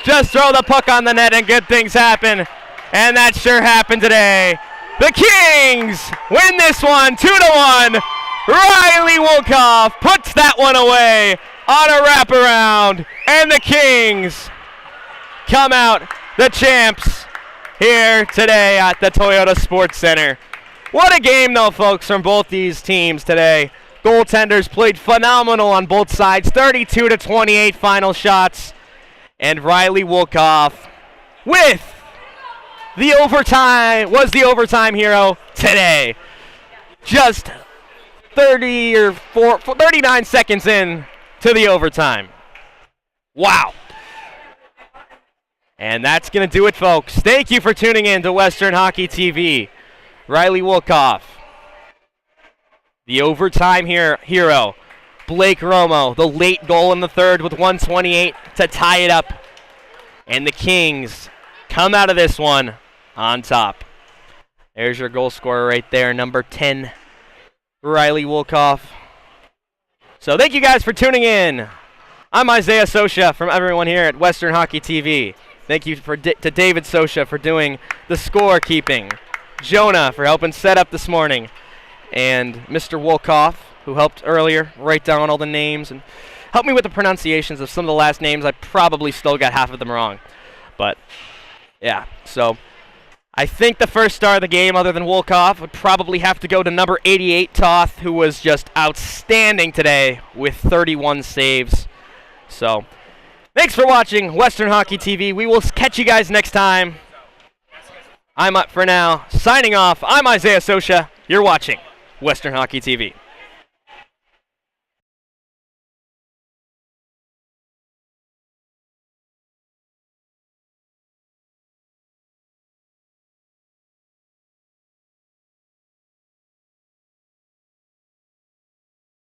S1: Just throw the puck on the net and good things happen. And that sure happened today. The Kings win this one 2-1. Riley Wolkoff puts that one away on a wraparound. And the Kings come out the champs here today at the Toyota Sports Center. What a game, though, folks, from both these teams today. Goaltenders played phenomenal on both sides. 32-28 final shots. And Riley Wolkoff with the overtime hero today. Just 39 seconds in to the overtime. Wow. And that's going to do it, folks. Thank you for tuning in to Western Hockey TV. Riley Wolkoff, the overtime hero. Blake Romo, the late goal in the third with 1:28 to tie it up. And the Kings come out of this one on top. There's your goal scorer right there, number 10, Riley Wolkoff. So thank you guys for tuning in. I'm Isaiah Sosha from everyone here at Western Hockey TV. Thank you to David Sosha for doing the scorekeeping. Jonah for helping set up this morning. And Mr. Wolkoff, who helped earlier write down all the names and help me with the pronunciations of some of the last names. I probably still got half of them wrong. But, yeah, so I think the first star of the game, other than Wolkoff, would probably have to go to number 88, Toth, who was just outstanding today with 31 saves. So, thanks for watching Western Hockey TV. We will catch you guys next time. I'm up for now. Signing off, I'm Isaiah Sosha. You're watching Western Hockey TV.